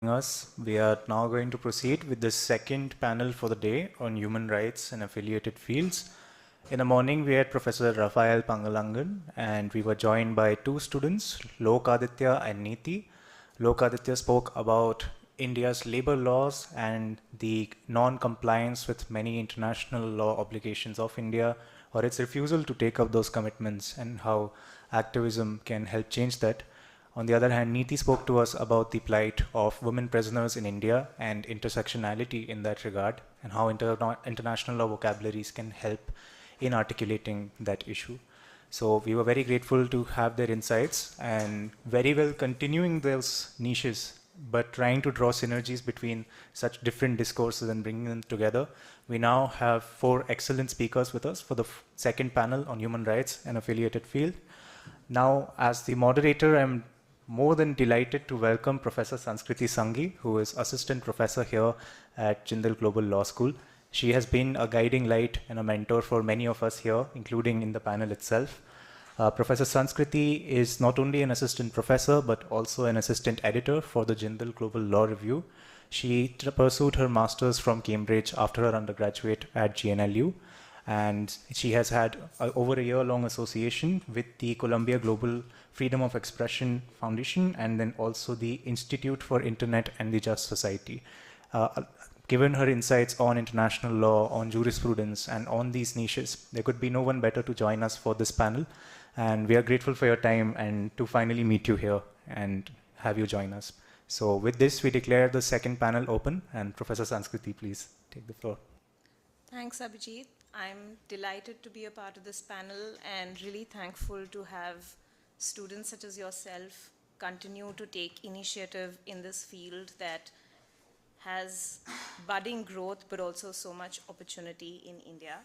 us. We are now going to proceed with the second panel for the day on human rights and affiliated fields. In the morning, we had Professor Rafael Pangalangan, and we were joined by two students, Lok Aditya and Neeti. Lok Aditya spoke about India's labor laws and the non-compliance with many international law obligations of India, or its refusal to take up those commitments, and how activism can help change that. On the other hand, Neeti spoke to us about the plight of women prisoners in India and intersectionality in that regard, and how international law vocabularies can help in articulating that issue. So we were very grateful to have their insights and very well continuing those niches, but trying to draw synergies between such different discourses and bringing them together. We now have four excellent speakers with us for the second panel on human rights and affiliated field. Now, as the moderator, I'm more than delighted to welcome Professor Sanskriti Sanghi, who is assistant professor here at Jindal Global Law School. She has been a guiding light and a mentor for many of us here, including in the panel itself. Professor Sanskriti is not only an assistant professor, but also an assistant editor for the Jindal Global Law Review. She pursued her master's from Cambridge after her undergraduate at GNLU, and she has had over a year-long association with the Columbia Global Freedom of Expression Foundation, and then also the Institute for Internet and the Just Society. Given her insights on international law, on jurisprudence, and on these niches, there could be no one better to join us for this panel. And we are grateful for your time and to finally meet you here and have you join us. So with this, we declare the second panel open, and Professor Sanskriti, please take the floor. Thanks, Abhijit. I'm delighted to be a part of this panel and really thankful to have students such as yourself continue to take initiative in this field that has budding growth but also so much opportunity in India.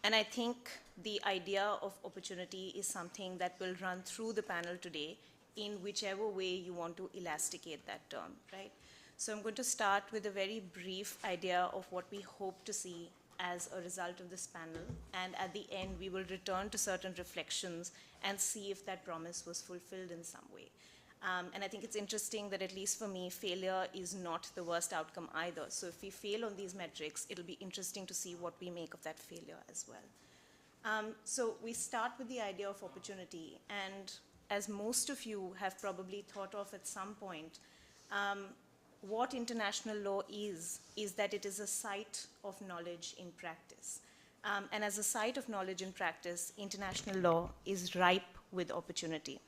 And I think the idea of opportunity is something that will run through the panel today in whichever way you want to elasticate that term, right? So I'm going to start with a very brief idea of what we hope to see as a result of this panel, and at the end we will return to certain reflections and see if that promise was fulfilled in some way. And I think it's interesting that, at least for me, failure is not the worst outcome either. So if we fail on these metrics, it'll be interesting to see what we make of that failure as well. So we start with the idea of opportunity, and as most of you have probably thought of at some point, what international law is that it is a site of knowledge in practice. And as a site of knowledge in practice, international law is ripe with opportunity.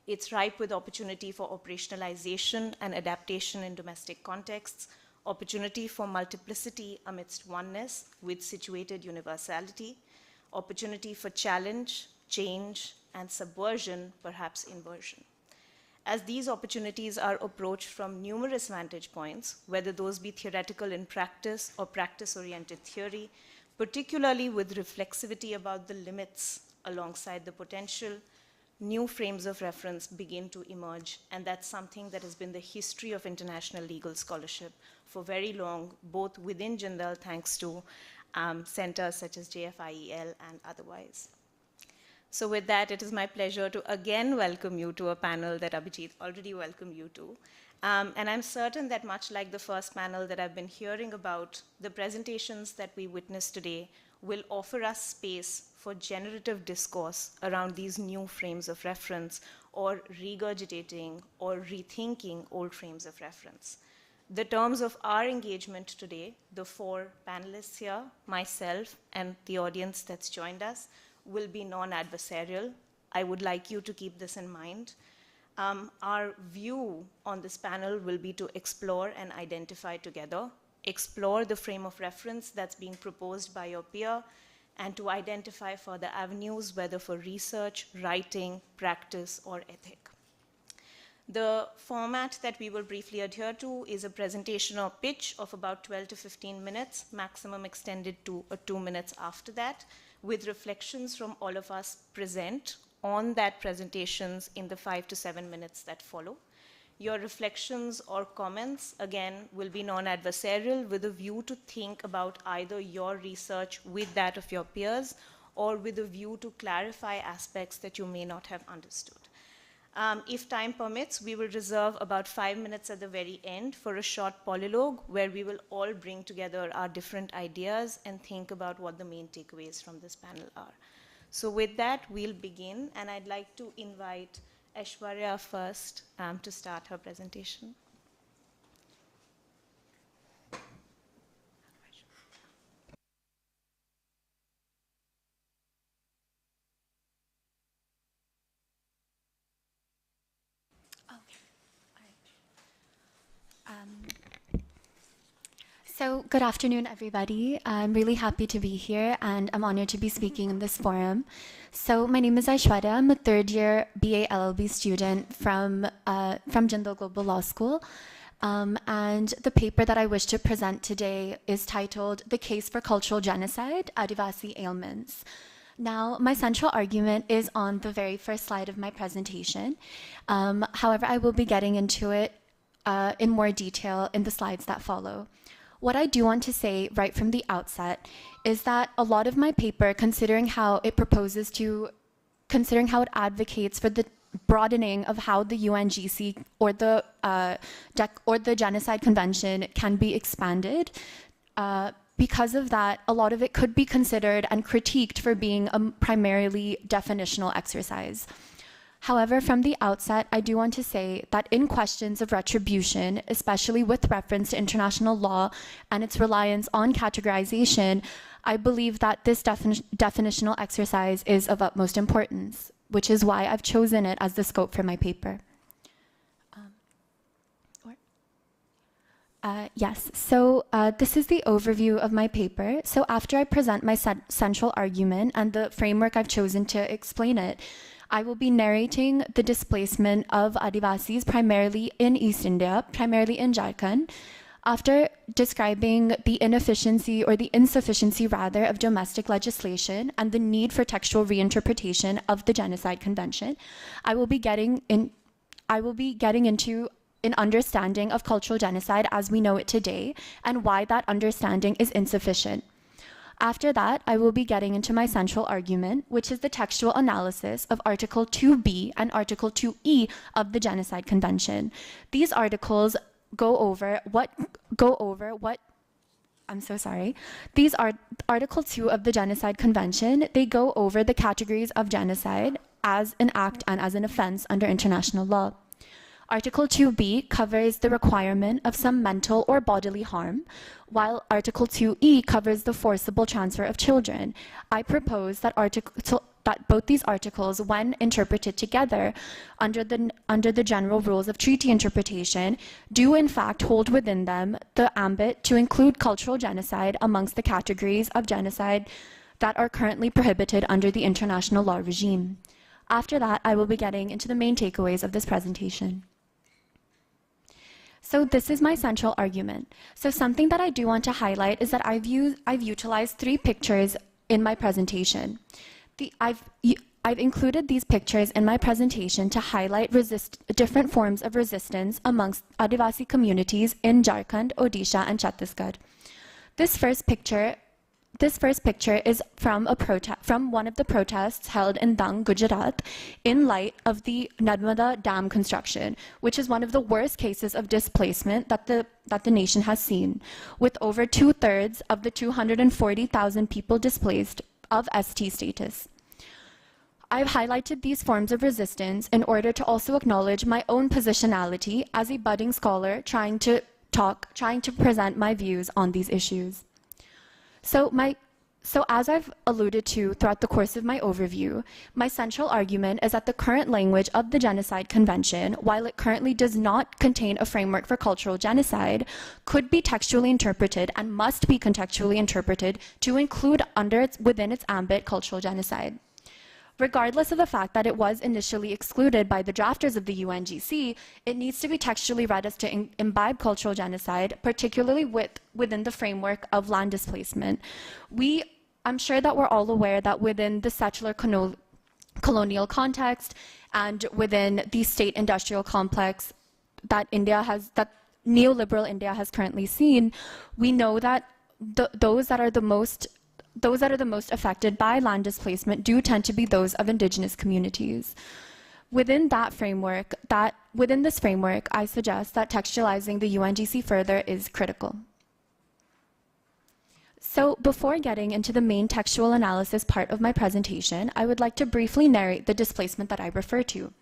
It's ripe with opportunity for operationalization and adaptation in domestic contexts, opportunity for multiplicity amidst oneness with situated universality, opportunity for challenge, change, and subversion, perhaps inversion. As these opportunities are approached from numerous vantage points, whether those be theoretical in practice or practice-oriented theory, particularly with reflexivity about the limits alongside the potential, new frames of reference begin to emerge, and that's something that has been the history of international legal scholarship for very long, both within Jindal, thanks to centers such as JFIEL and otherwise. So with that, it is my pleasure to again welcome you to a panel that Abhijit already welcomed you to. And I'm certain that, much like the first panel that I've been hearing about, the presentations that we witnessed today will offer us space for generative discourse around these new frames of reference, or regurgitating or rethinking old frames of reference. The terms of our engagement today, the four panelists here, myself, and the audience that's joined us, will be non-adversarial. I would like you to keep this in mind. Our view on this panel will be to explore and identify together, explore the frame of reference that's being proposed by your peer, and to identify further avenues, whether for research, writing, practice, or ethic. The format that we will briefly adhere to is a presentation or pitch of about 12 to 15 minutes, maximum extended to 2 minutes after that, with reflections from all of us present on that presentations in the 5 to 7 minutes that follow. Your reflections or comments, again, will be non-adversarial, with a view to think about either your research with that of your peers, or with a view to clarify aspects that you may not have understood. If time permits, we will reserve about 5 minutes at the very end for a short polylogue where we will all bring together our different ideas and think about what the main takeaways from this panel are. So with that, we'll begin, and I'd like to invite Aishwarya first to start her presentation. So good afternoon, everybody. I'm really happy to be here, and I'm honored to be speaking in this forum. So my name is Aishwarya. I'm a third-year BA LLB student from Jindal Global Law School. And the paper that I wish to present today is titled "The Case for Cultural Genocide, Adivasi Ailments." Now, my central argument is on the very first slide of my presentation. However, I will be getting into it in more detail in the slides that follow. What I do want to say right from the outset is that a lot of my paper, considering how it advocates for the broadening of how the UNGC or the Genocide Convention can be expanded, because of that, a lot of it could be considered and critiqued for being a primarily definitional exercise. However, from the outset, I do want to say that in questions of retribution, especially with reference to international law and its reliance on categorization, I believe that this definitional exercise is of utmost importance, which is why I've chosen it as the scope for my paper. Yes, so this is the overview of my paper. So after I present my central argument and the framework I've chosen to explain it, I will be narrating the displacement of Adivasis primarily in East India, primarily in Jharkhand. After describing the inefficiency or the insufficiency rather of domestic legislation and the need for textual reinterpretation of the Genocide Convention, I will be getting into an understanding of cultural genocide as we know it today and why that understanding is insufficient. After that, I will be getting into my central argument, which is the textual analysis of Article 2B and Article 2E of the Genocide Convention. These articles These are Article 2 of the Genocide Convention. They go over the categories of genocide as an act and as an offense under international law. Article 2B covers the requirement of some mental or bodily harm, while Article 2E covers the forcible transfer of children. I propose that both these articles, when interpreted together under the general rules of treaty interpretation, do in fact hold within them the ambit to include cultural genocide amongst the categories of genocide that are currently prohibited under the international law regime. After that, I will be getting into the main takeaways of this presentation. So this is my central argument. So something that I do want to highlight is that I've utilized 3 pictures in my presentation. I've included these pictures in my presentation to highlight different forms of resistance amongst Adivasi communities in Jharkhand, Odisha, and Chhattisgarh. This first picture is from one of the protests held in Dang, Gujarat, in light of the Narmada Dam construction, which is one of the worst cases of displacement that the nation has seen, with over 2/3 of the 240,000 people displaced of ST status. I've highlighted these forms of resistance in order to also acknowledge my own positionality as a budding scholar trying to present my views on these issues. So as I've alluded to throughout the course of my overview, my central argument is that the current language of the Genocide Convention, while it currently does not contain a framework for cultural genocide, could be textually interpreted and must be contextually interpreted to include within its ambit cultural genocide. Regardless of the fact that it was initially excluded by the drafters of the UNGC, it needs to be textually read as to imbibe cultural genocide, particularly within the framework of land displacement. I'm sure that we're all aware that within the settler colonial context and within the state industrial complex that neoliberal India has currently seen, we know that those that are the most affected by land displacement do tend to be those of indigenous communities. Within this framework, I suggest that textualizing the UNGC further is critical. So before getting into the main textual analysis part of my presentation, I would like to briefly narrate the displacement that I refer to.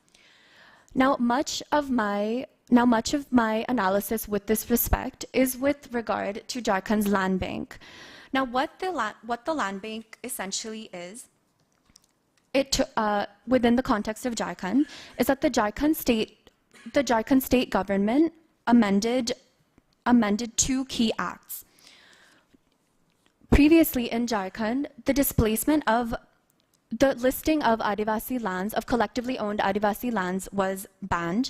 Now, much of my analysis with this respect is with regard to Jharkhand's land bank. Now, what the land bank essentially is, within the context of Jharkhand, is that the Jharkhand state government amended 2 key acts. Previously in Jharkhand, the listing of Adivasi lands, of collectively owned Adivasi lands, was banned.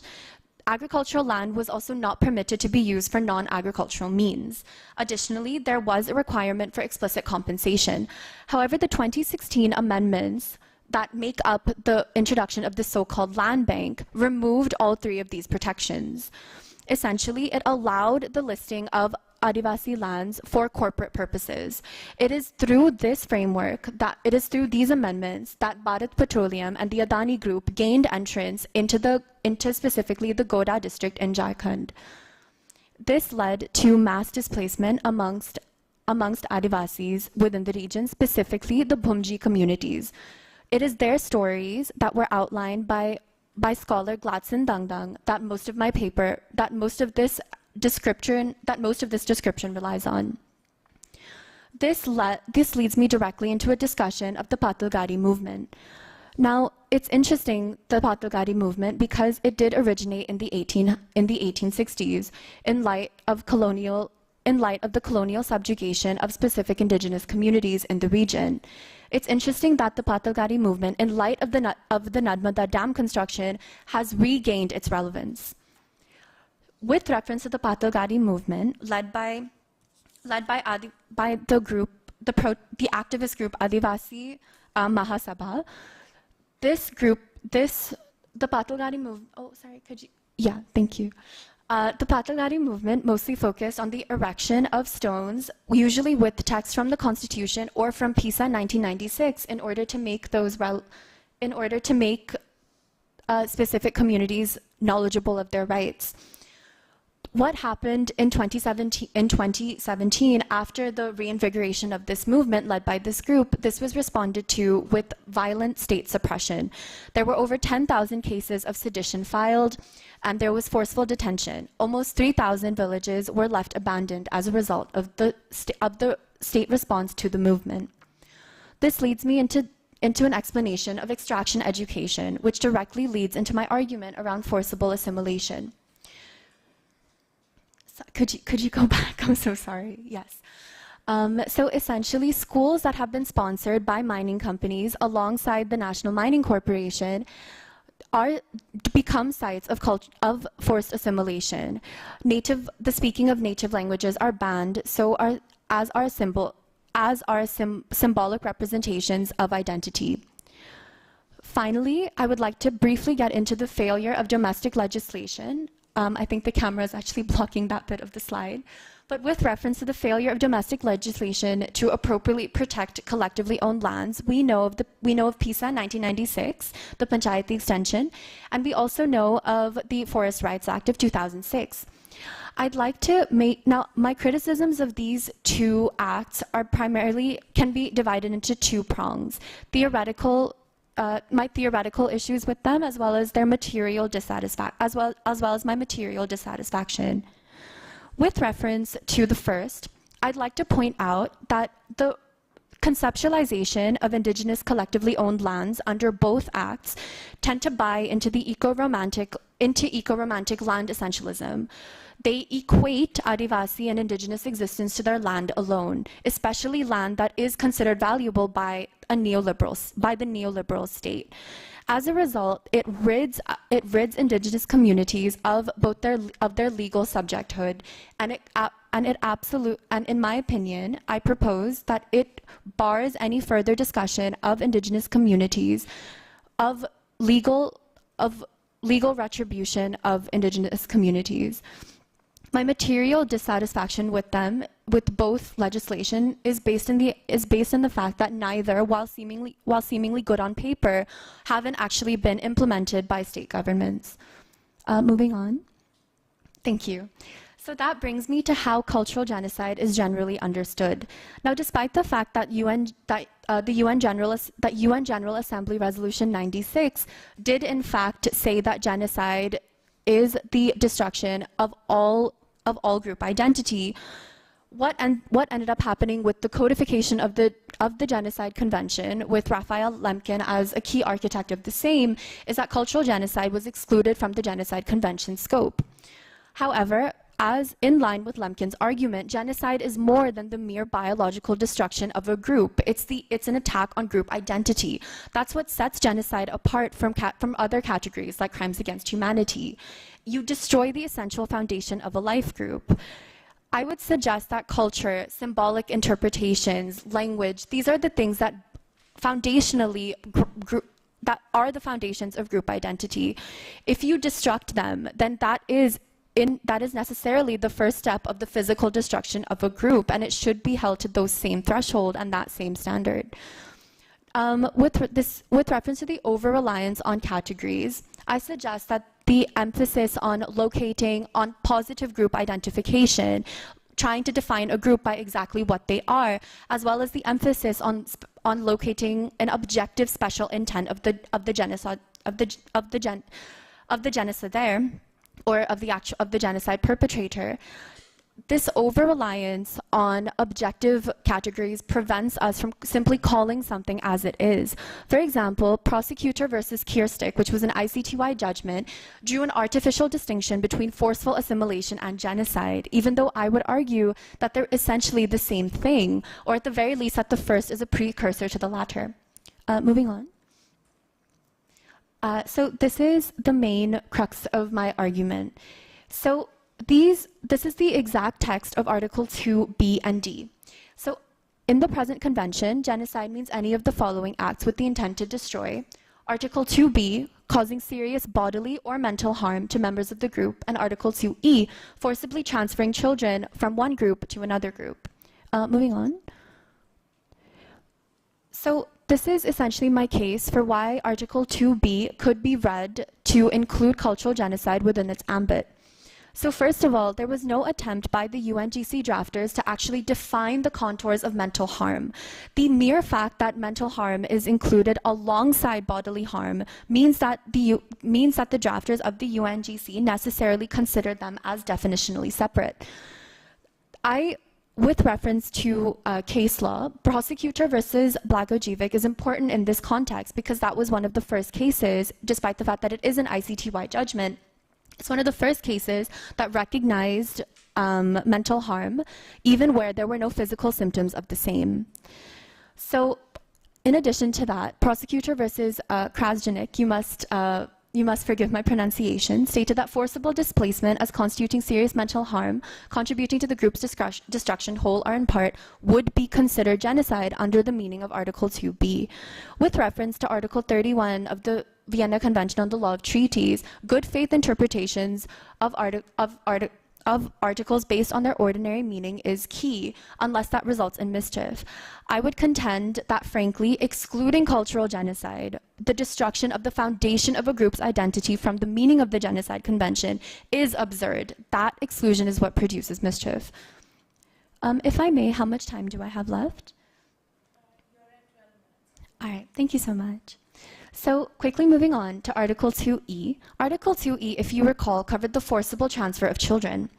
Agricultural land was also not permitted to be used for non-agricultural means. Additionally, there was a requirement for explicit compensation. However, the 2016 amendments that make up the introduction of the so-called land bank removed all 3 of these protections. Essentially, it allowed the listing of Adivasi lands for corporate purposes. It is through this framework, through these amendments, that Bharat Petroleum and the Adani Group gained entrance into specifically the Godda district in Jharkhand. This led to mass displacement amongst Adivasis within the region, specifically the Bhumji communities. It is their stories that were outlined by scholar Gladson Dangdang that most of this description relies on. This leads me directly into a discussion of the Patalgadi movement. Now, it's interesting, the Patalgadi movement, because it did originate in the 1860s in light of the colonial subjugation of specific indigenous communities in the region. It's interesting that the Patalgadi movement, in light of the Narmada Dam construction, has regained its relevance. With reference to the Patalgadi movement, led by the activist group Adivasi Mahasabha, the Patalgadi movement. Oh, sorry. Could you? Yeah, thank you. The Patalgadi movement mostly focused on the erection of stones, usually with text from the Constitution or from PISA 1996, in order to make specific communities knowledgeable of their rights. What happened in 2017 after the reinvigoration of this movement led by this group, this was responded to with violent state suppression. There were over 10,000 cases of sedition filed, and there was forceful detention. Almost 3,000 villages were left abandoned as a result of the state response to the movement. This leads me into an explanation of extraction education, which directly leads into my argument around forcible assimilation. Could you go back? I'm so sorry. Yes. So essentially, schools that have been sponsored by mining companies alongside the National Mining Corporation become sites of forced assimilation. The speaking of native languages are banned, as are symbolic representations of identity. Finally, I would like to briefly get into the failure of domestic legislation. I think the camera is actually blocking that bit of the slide. But with reference to the failure of domestic legislation to appropriately protect collectively owned lands, we know of PISA 1996, the Panchayati extension, and we also know of the Forest Rights Act of 2006. I'd like to now my criticisms of these 2 acts can be divided into 2 prongs: my theoretical issues with them, as well as my material dissatisfaction. With reference to the first, I'd like to point out that the conceptualization of indigenous collectively owned lands under both acts tend to buy into eco-romantic land essentialism. They equate Adivasi and indigenous existence to their land alone, especially land that is considered valuable by the neoliberal state. As a result, it rids indigenous communities of both their legal subjecthood, and in my opinion, I propose that it bars any further discussion of indigenous communities, of legal retribution of indigenous communities. my material dissatisfaction with them, with both legislation, is based in the fact that neither, while seemingly good on paper, haven't actually been implemented by state governments. Moving on. Thank you. So that brings me to how cultural genocide is generally understood. Now, despite the fact that the UN General Assembly Resolution 96 did in fact say that genocide is the destruction of all group identity, what ended up happening with the codification of the Genocide Convention, with Raphael Lemkin as a key architect of the same, is that cultural genocide was excluded from the Genocide Convention scope. However, as in line with Lemkin's argument, genocide is more than the mere biological destruction of a group. It's an attack on group identity. That's what sets genocide apart from other categories like crimes against humanity. You destroy the essential foundation of a life group. I would suggest that culture, symbolic interpretations, language, these are the things that foundationally that are the foundations of group identity. If you destruct them, then that is necessarily the first step of the physical destruction of a group, and it should be held to those same threshold and that same standard. With reference to the over-reliance on categories, I suggest that the emphasis on locating on positive group identification, trying to define a group by exactly what they are, as well as the emphasis on locating an objective special intent of the genocide there, or of the genocide perpetrator. This over-reliance on objective categories prevents us from simply calling something as it is. For example, Prosecutor versus Kierstik, which was an ICTY judgment, drew an artificial distinction between forceful assimilation and genocide, even though I would argue that they're essentially the same thing, or at the very least that the first is a precursor to the latter. Moving on. So this is the main crux of my argument. So this is the exact text of Article 2B and D. So in the present convention, genocide means any of the following acts with the intent to destroy. Article 2B, causing serious bodily or mental harm to members of the group, and Article 2E, forcibly transferring children from one group to another group. Moving on. So this is essentially my case for why Article 2B could be read to include cultural genocide within its ambit. So first of all, there was no attempt by the UNGC drafters to actually define the contours of mental harm. The mere fact that mental harm is included alongside bodily harm means that the drafters of the UNGC necessarily considered them as definitionally separate. With reference to case law, Prosecutor versus Blagojevic is important in this context because that was one of the first cases, despite the fact that it is an ICTY judgment, it's one of the first cases that recognized mental harm, even where there were no physical symptoms of the same. So in addition to that, Prosecutor versus Krasjenik, you must forgive my pronunciation, stated that forcible displacement as constituting serious mental harm, contributing to the group's destruction, whole or in part, would be considered genocide under the meaning of Article 2B. With reference to Article 31 of the Vienna Convention on the Law of Treaties, good faith interpretations of articles based on their ordinary meaning is key, unless that results in mischief. I would contend that, frankly, excluding cultural genocide, the destruction of the foundation of a group's identity from the meaning of the Genocide Convention, is absurd. That exclusion is what produces mischief. If I may, how much time do I have left? You're at 12 minutes. All right, thank you so much. So quickly moving on to Article 2E. Article 2E, if you recall, covered the forcible transfer of children.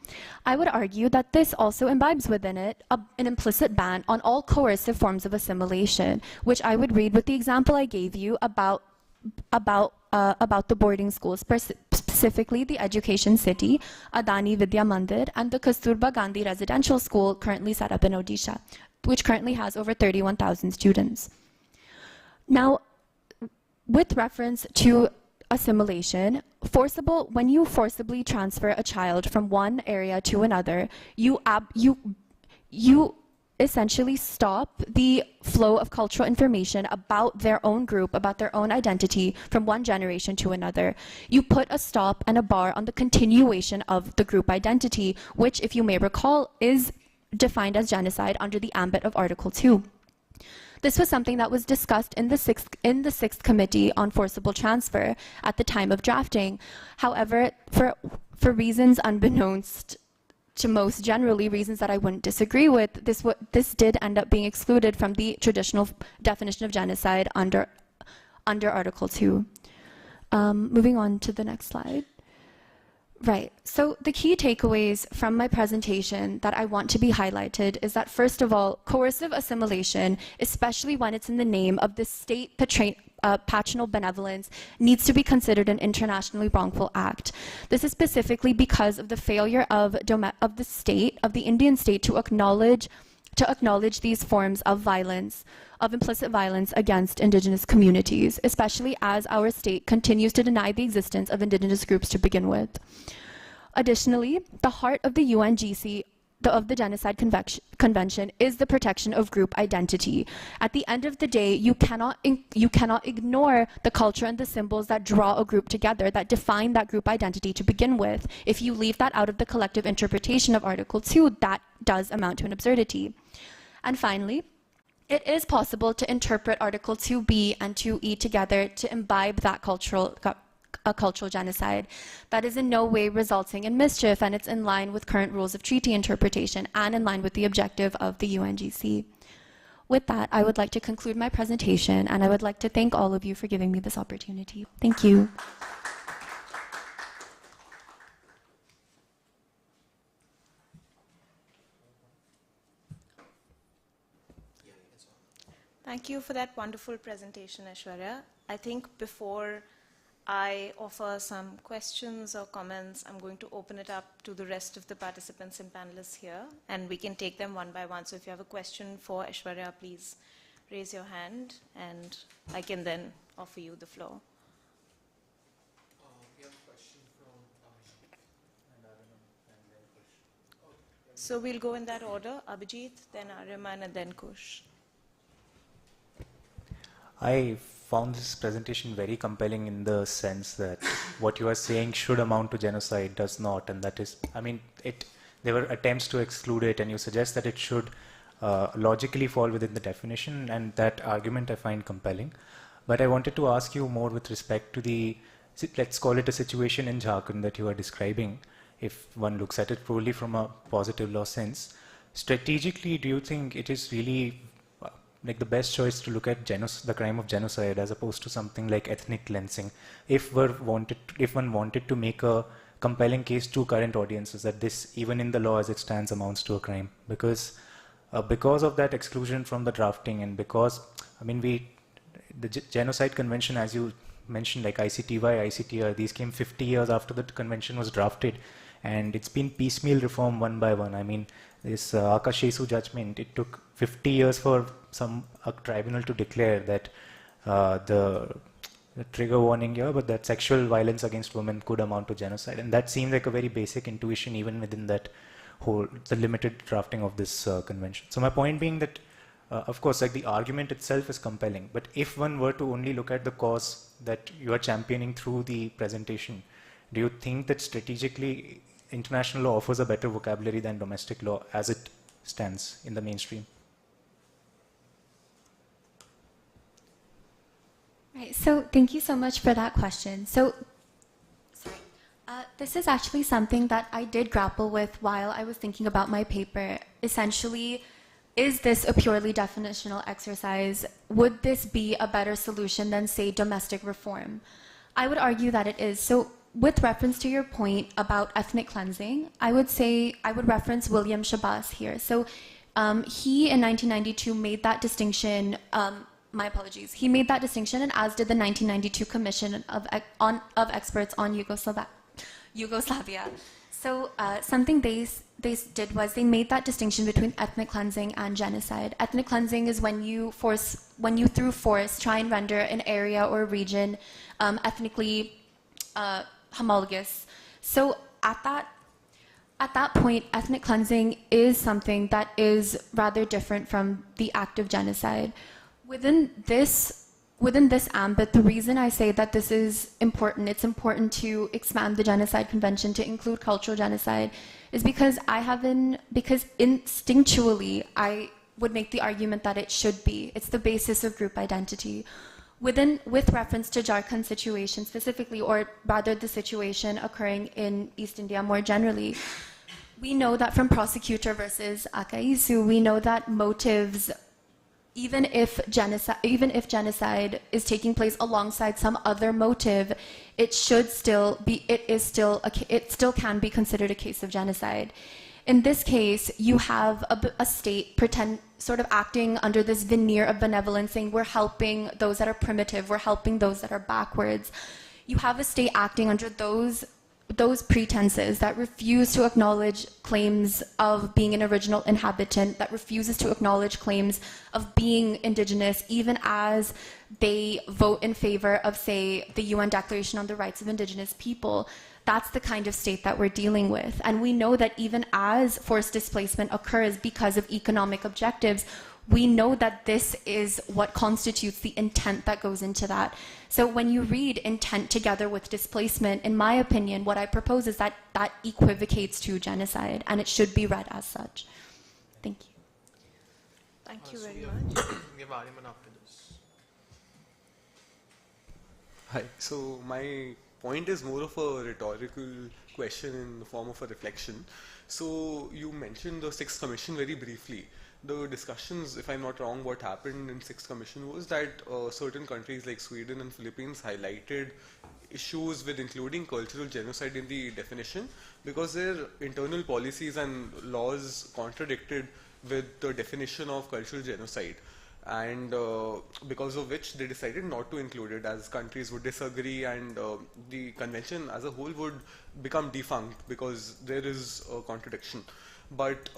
I would argue that this also imbibes within it an implicit ban on all coercive forms of assimilation, which I would read with the example I gave you about the boarding schools, specifically the Education City, Adani Vidya Mandir, and the Kasturba Gandhi Residential School currently set up in Odisha, which currently has over 31,000 students. Now, with reference to assimilation, when you forcibly transfer a child from one area to another, you essentially stop the flow of cultural information about their own group, about their own identity from one generation to another. You put a stop and a bar on the continuation of the group identity, which, if you may recall, is defined as genocide under the ambit of Article 2. This was something that was discussed in the sixth Committee on Forcible Transfer at the time of drafting. However, for reasons unbeknownst to most generally, reasons that I wouldn't disagree with, this did end up being excluded from the traditional definition of genocide under Article 2. Moving on to the next slide. Right, so the key takeaways from my presentation that I want to be highlighted is that, first of all, coercive assimilation, especially when it's in the name of the state patronal benevolence, needs to be considered an internationally wrongful act. This is specifically because of the failure of the Indian state to acknowledge these forms of violence, of implicit violence against indigenous communities, especially as our state continues to deny the existence of indigenous groups to begin with. Additionally, the heart of the UNGC, of the Genocide Convention, is the protection of group identity. At the end of the day, you cannot ignore the culture and the symbols that draw a group together, that define that group identity to begin with. If you leave that out of the collective interpretation of Article 2, that does amount to an absurdity. And finally, it is possible to interpret Article 2B and 2E together to imbibe that cultural genocide. That is in no way resulting in mischief, and it's in line with current rules of treaty interpretation and in line with the objective of the UNGC. With that, I would like to conclude my presentation, and I would like to thank all of you for giving me this opportunity. Thank you. Thank you for that wonderful presentation, Aishwarya. I think before I offer some questions or comments, I'm going to open it up to the rest of the participants and panelists here, and we can take them one by one. So if you have a question for Aishwarya, please raise your hand, and I can then offer you the floor. We have a question from Abhijit and Aryaman, and then Kush. So we'll go in that order: Abhijit, then Aryaman, and then Kush. I found this presentation very compelling in the sense that what you are saying should amount to genocide does not, and that is, I mean, there were attempts to exclude it, and you suggest that it should logically fall within the definition, and that argument I find compelling. But I wanted to ask you more with respect to the, let's call it a situation in Jharkhand that you are describing, if one looks at it purely from a positive law sense. Strategically, do you think it is really like the best choice to look at the crime of genocide as opposed to something like ethnic cleansing, if one wanted to make a compelling case to current audiences that this, even in the law as it stands, amounts to a crime? Because of that exclusion from the drafting, and because, I mean, the Genocide Convention, as you mentioned, like ICTY, ICTR, these came 50 years after the convention was drafted, and it's been piecemeal reform one by one. I mean, this Akash Yesu judgment, it took 50 years for a tribunal to declare that the trigger warning here, but that sexual violence against women could amount to genocide. And that seemed like a very basic intuition even within that the limited drafting of this convention. So my point being that, of course, like the argument itself is compelling, but if one were to only look at the cause that you are championing through the presentation, do you think that strategically international law offers a better vocabulary than domestic law as it stands in the mainstream? Right, so thank you so much for that question. So, this is actually something that I did grapple with while I was thinking about my paper. Essentially, is this a purely definitional exercise? Would this be a better solution than, say, domestic reform? I would argue that it is. So, with reference to your point about ethnic cleansing, I would reference William Shabazz here. So, he in 1992 made that distinction. My apologies. He made that distinction, and as did the 1992 Commission of Experts on Yugoslavia. So something they did was they made that distinction between ethnic cleansing and genocide. Ethnic cleansing is when you through force try and render an area or region ethnically homologous. So at At that point, ethnic cleansing is something that is rather different from the act of genocide. Within this ambit, the reason I say that this is important, it's important to expand the Genocide Convention to include cultural genocide, is because because instinctually I would make the argument that it should be. It's the basis of group identity. With reference to Jharkhand situation specifically, or rather the situation occurring in East India more generally, we know that from Prosecutor versus Akaisu, we know that motives, even if genocide is taking place alongside some other motive, it still can be considered a case of genocide. In this case, you have a state sort of acting under this veneer of benevolence, saying we're helping those that are primitive, we're helping those that are backwards. You have a state acting under those pretenses that refuse to acknowledge claims of being an original inhabitant, that refuses to acknowledge claims of being indigenous, even as they vote in favor of, say, the UN Declaration on the Rights of Indigenous People. That's the kind of state that we're dealing with. And we know that even as forced displacement occurs because of economic objectives, we know that this is what constitutes the intent that goes into that. So when you read intent together with displacement, in my opinion, what I propose is that that equivocates to genocide, and it should be read as such. Thank you. Thank you very much. We have Ariman after this. Hi. So my point is more of a rhetorical question in the form of a reflection. So you mentioned the Sixth Commission very briefly. The discussions, if I'm not wrong, what happened in Sixth Commission was that certain countries like Sweden and Philippines highlighted issues with including cultural genocide in the definition because their internal policies and laws contradicted with the definition of cultural genocide, and because of which they decided not to include it, as countries would disagree, and the convention as a whole would become defunct because there is a contradiction. But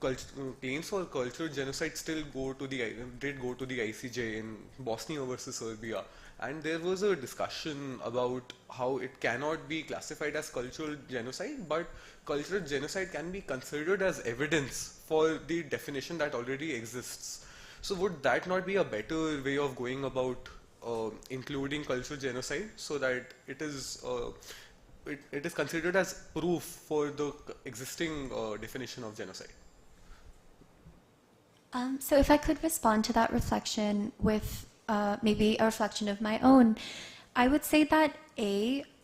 claims for cultural genocide still did go to the ICJ in Bosnia versus Serbia, and there was a discussion about how it cannot be classified as cultural genocide, but cultural genocide can be considered as evidence for the definition that already exists. So would that not be a better way of going about including cultural genocide so that it is considered as proof for the existing definition of genocide? So if I could respond to that reflection with maybe a reflection of my own, I would say that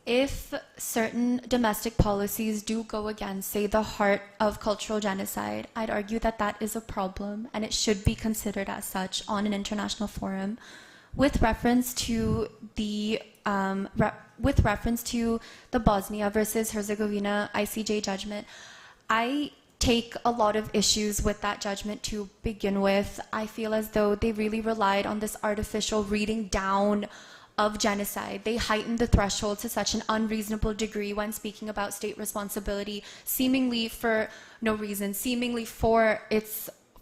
if certain domestic policies do go against, say, the heart of cultural genocide, I'd argue that that is a problem and it should be considered as such on an international forum. With reference to the Bosnia versus Herzegovina ICJ judgment, I take a lot of issues with that judgment to begin with. I feel as though they really relied on this artificial reading down of genocide. They heightened the threshold to such an unreasonable degree when speaking about state responsibility, seemingly for no reason, seemingly for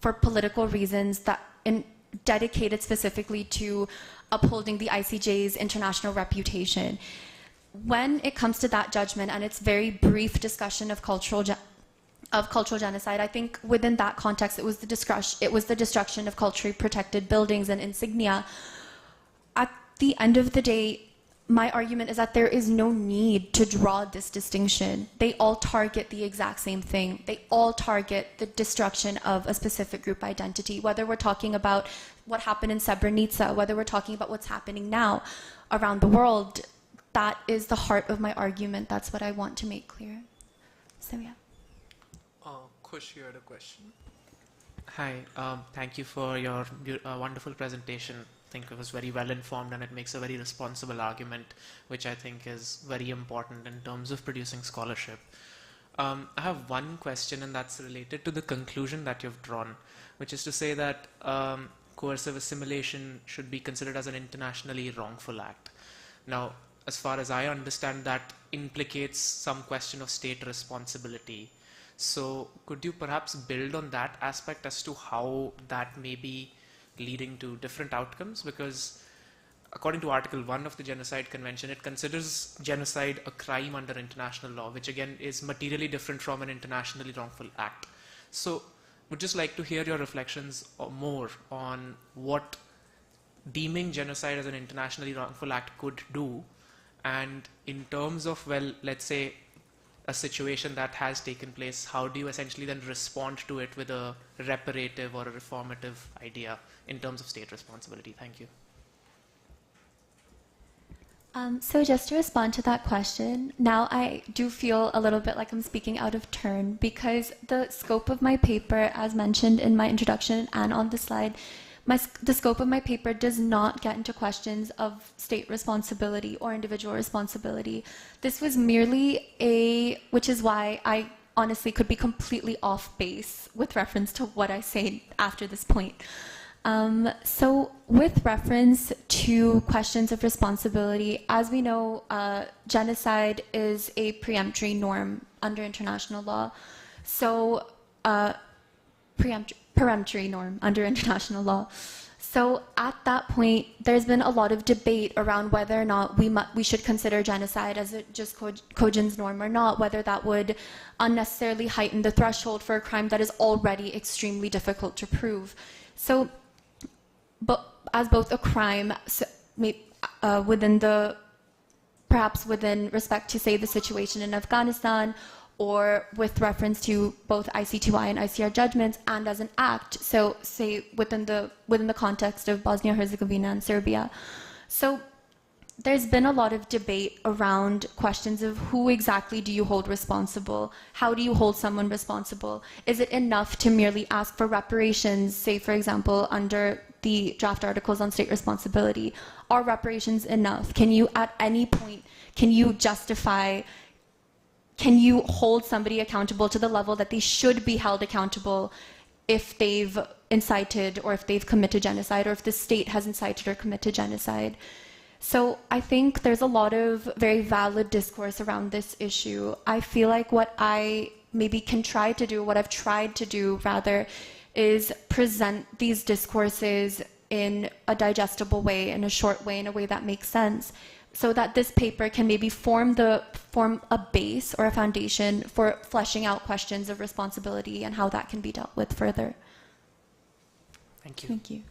political reasons that dedicated specifically to upholding the ICJ's international reputation. When it comes to that judgment and its very brief discussion of cultural genocide, I think within that context it was the destruction of culturally protected buildings and insignia. At the end of the day, my argument is that there is no need to draw this distinction. They all target the exact same thing. They all target the destruction of a specific group identity, whether we're talking about what happened in Srebrenica, whether we're talking about what's happening now around the world. That is the heart of my argument. That's what I want to make clear. So yeah. Kush, you had a question. Hi, thank you for your wonderful presentation. I think it was very well informed and it makes a very responsible argument, which I think is very important in terms of producing scholarship. I have one question, and that's related to the conclusion that you've drawn, which is to say that coercive assimilation should be considered as an internationally wrongful act. Now, as far as I understand, that implicates some question of state responsibility. So could you perhaps build on that aspect as to how that may be leading to different outcomes? Because according to Article 1 of the Genocide Convention, it considers genocide a crime under international law, which again is materially different from an internationally wrongful act. So, would just like to hear your reflections or more on what deeming genocide as an internationally wrongful act could do, and in terms of, well, let's say a situation that has taken place, how do you essentially then respond to it with a reparative or a reformative idea in terms of state responsibility? Thank you. So just to respond to that question, now I do feel a little bit like I'm speaking out of turn, because the scope of my paper, as mentioned in my introduction and on the slide, the scope of my paper does not get into questions of state responsibility or individual responsibility. This was merely which is why I honestly could be completely off base with reference to what I say after this point. So with reference to questions of responsibility, as we know, genocide is a peremptory norm under international law. So peremptory norm under international law. So at that point, there's been a lot of debate around whether or not we should consider genocide as a just cogens norm or not, whether that would unnecessarily heighten the threshold for a crime that is already extremely difficult to prove. So, but as both a crime, perhaps within respect to, say, the situation in Afghanistan, or with reference to both IC2I and ICR judgments, and as an act, so say within the context of Bosnia-Herzegovina and Serbia. So there's been a lot of debate around questions of who exactly do you hold responsible? How do you hold someone responsible? Is it enough to merely ask for reparations, say, for example, under the draft articles on state responsibility? Are reparations enough? Can you, at any point, can you hold somebody accountable to the level that they should be held accountable if they've incited or if they've committed genocide, or if the state has incited or committed genocide? So I think there's a lot of very valid discourse around this issue. I feel like what I maybe can try to do, what I've tried to do rather, is present these discourses in a digestible way, in a short way, in a way that makes sense, so that this paper can maybe form a base or a foundation for fleshing out questions of responsibility and how that can be dealt with further. Thank you. Thank you.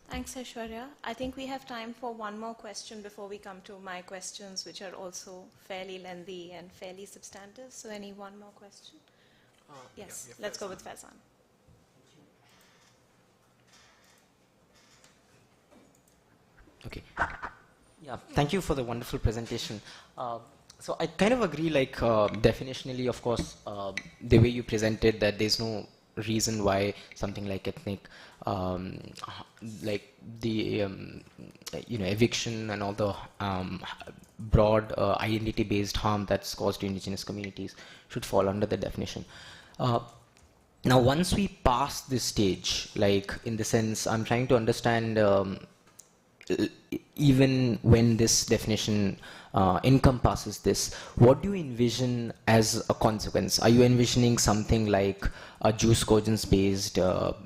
Thanks, Aishwarya. I think we have time for one more question before we come to my questions, which are also fairly lengthy and fairly substantive. So any one more question? Yes, yeah, let's go with Faizan. Okay. Yeah, thank you for the wonderful presentation. So I kind of agree, like, definitionally, of course, the way you presented that there's no reason why something like ethnic, like the, eviction and all the broad identity-based harm that's caused to indigenous communities should fall under the definition. Now, once we pass this stage, like, in the sense, I'm trying to understand, even when this definition encompasses this, what do you envision as a consequence? Are you envisioning something like a jus cogens based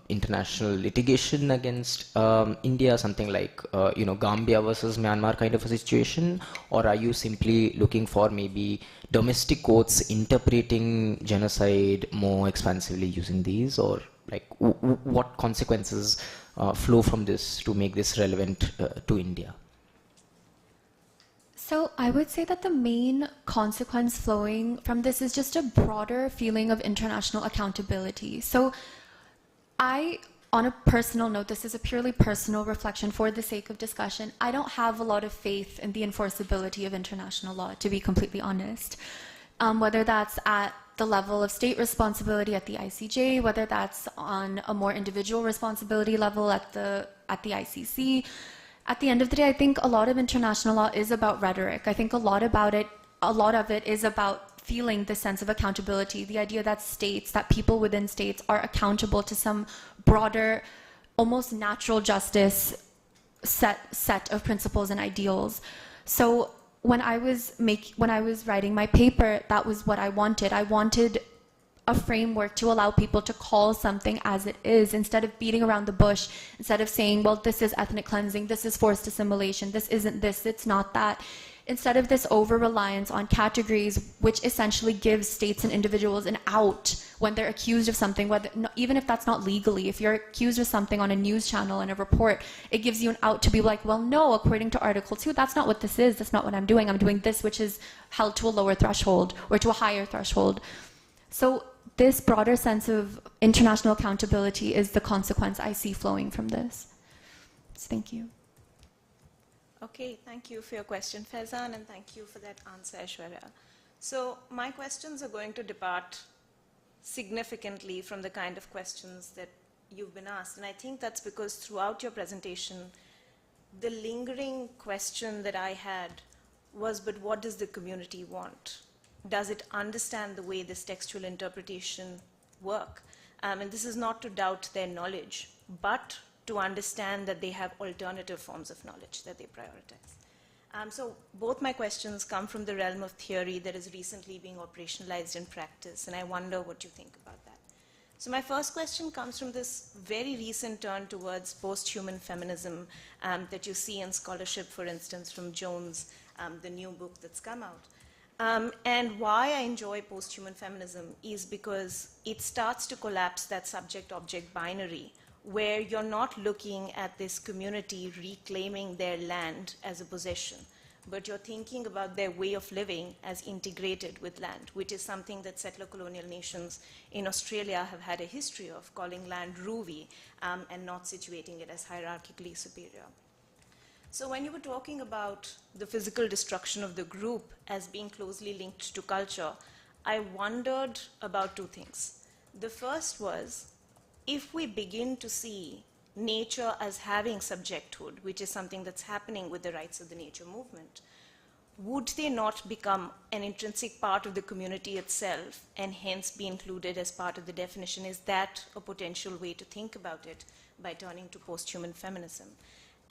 international litigation against India, something like Gambia versus Myanmar kind of a situation, or are you simply looking for maybe domestic courts interpreting genocide more expansively using these, or like what consequences flow from this to make this relevant to India? So I would say that the main consequence flowing from this is just a broader feeling of international accountability. So on a personal note, this is a purely personal reflection for the sake of discussion, I don't have a lot of faith in the enforceability of international law, to be completely honest. Whether that's at the level of state responsibility at the ICJ, whether that's on a more individual responsibility level at the ICC. At the end of the day, I think a lot of international law is about rhetoric. I think a lot of it is about feeling the sense of accountability, the idea that people within states are accountable to some broader, almost natural justice set of principles and ideals. So when I was writing my paper, that was what I wanted. I wanted a framework to allow people to call something as it is, instead of beating around the bush, instead of saying, well, this is ethnic cleansing, this is forced assimilation, this isn't this, it's not that. Instead of this over-reliance on categories, which essentially gives states and individuals an out when they're accused of something, whether, even if that's not legally. If you're accused of something on a news channel in a report, it gives you an out to be like, well, no, according to Article 2, that's not what this is, that's not what I'm doing this, which is held to a lower threshold or to a higher threshold. So this broader sense of international accountability is the consequence I see flowing from this. So thank you. Okay, thank you for your question, Faizan, and thank you for that answer, Aishwarya. So my questions are going to depart significantly from the kind of questions that you've been asked. And I think that's because throughout your presentation, the lingering question that I had was, but what does the community want? Does it understand the way this textual interpretation work? And this is not to doubt their knowledge, but to understand that they have alternative forms of knowledge that they prioritize. So both my questions come from the realm of theory that is recently being operationalized in practice, and I wonder what you think about that. So my first question comes from this very recent turn towards post-human feminism that you see in scholarship, for instance, from Jones, the new book that's come out. And why I enjoy post-human feminism is because it starts to collapse that subject-object binary, where you're not looking at this community reclaiming their land as a possession, but you're thinking about their way of living as integrated with land, which is something that settler colonial nations in Australia have had a history of, calling land ruvi and not situating it as hierarchically superior. So when you were talking about the physical destruction of the group as being closely linked to culture, I wondered about two things. The first was, if we begin to see nature as having subjecthood, which is something that's happening with the rights of the nature movement, would they not become an intrinsic part of the community itself and hence be included as part of the definition? Is that a potential way to think about it by turning to post-human feminism?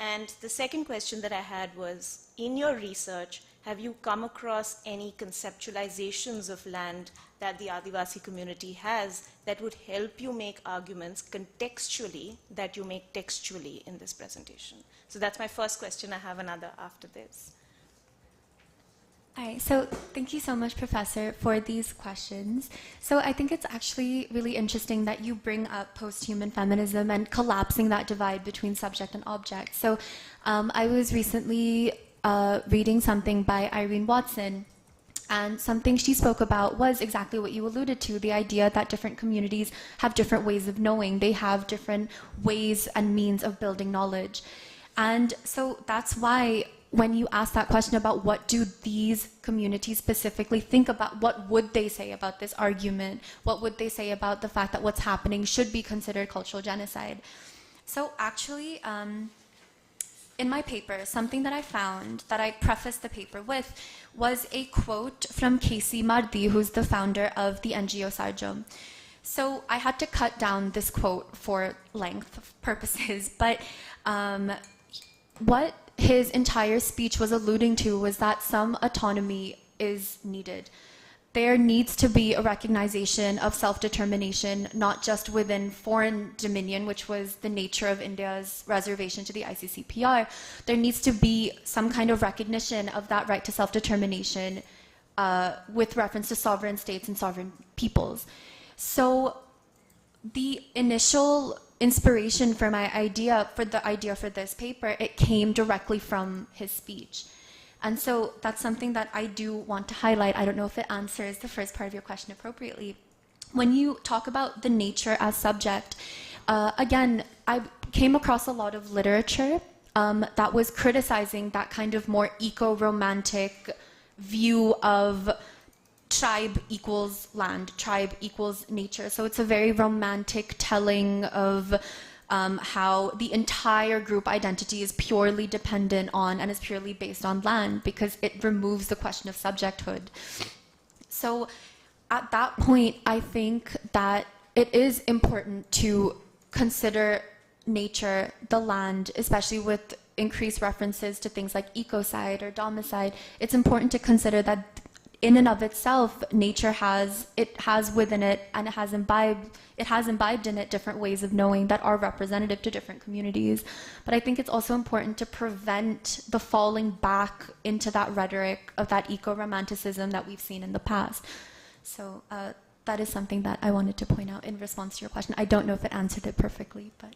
And the second question that I had was, in your research, have you come across any conceptualizations of land that the Adivasi community has that would help you make arguments contextually that you make textually in this presentation? So that's my first question. I have another after this. All right, so thank you so much, Professor, for these questions. So I think it's actually really interesting that you bring up post-human feminism and collapsing that divide between subject and object. So I was recently reading something by Irene Watson, and something she spoke about was exactly what you alluded to, the idea that different communities have different ways of knowing. They have different ways and means of building knowledge. And so that's why when you ask that question about what do these communities specifically think about, what would they say about this argument? What would they say about the fact that what's happening should be considered cultural genocide? So actually, in my paper, something that I found that I prefaced the paper with was a quote from Casey Mardi, who's the founder of the NGO Sarjom. So I had to cut down this quote for length purposes, but what his entire speech was alluding to was that some autonomy is needed. There needs to be a recognition of self-determination, not just within foreign dominion, which was the nature of India's reservation to the ICCPR. There needs to be some kind of recognition of that right to self-determination with reference to sovereign states and sovereign peoples. So the initial inspiration for the idea for this paper, it came directly from his speech. And so that's something that I do want to highlight. I don't know if it answers the first part of your question appropriately. When you talk about the nature as subject, again, I came across a lot of literature that was criticizing that kind of more eco-romantic view of tribe equals land, tribe equals nature. So it's a very romantic telling of how the entire group identity is purely dependent on and is purely based on land, because it removes the question of subjecthood. So at that point, I think that it is important to consider nature, the land, especially with increased references to things like ecocide or domicide. It's important to consider that in and of itself, nature has within it, and it has imbibed in it different ways of knowing that are representative to different communities. But I think it's also important to prevent the falling back into that rhetoric of that eco-romanticism that we've seen in the past. So that is something that I wanted to point out in response to your question. I don't know if it answered it perfectly, but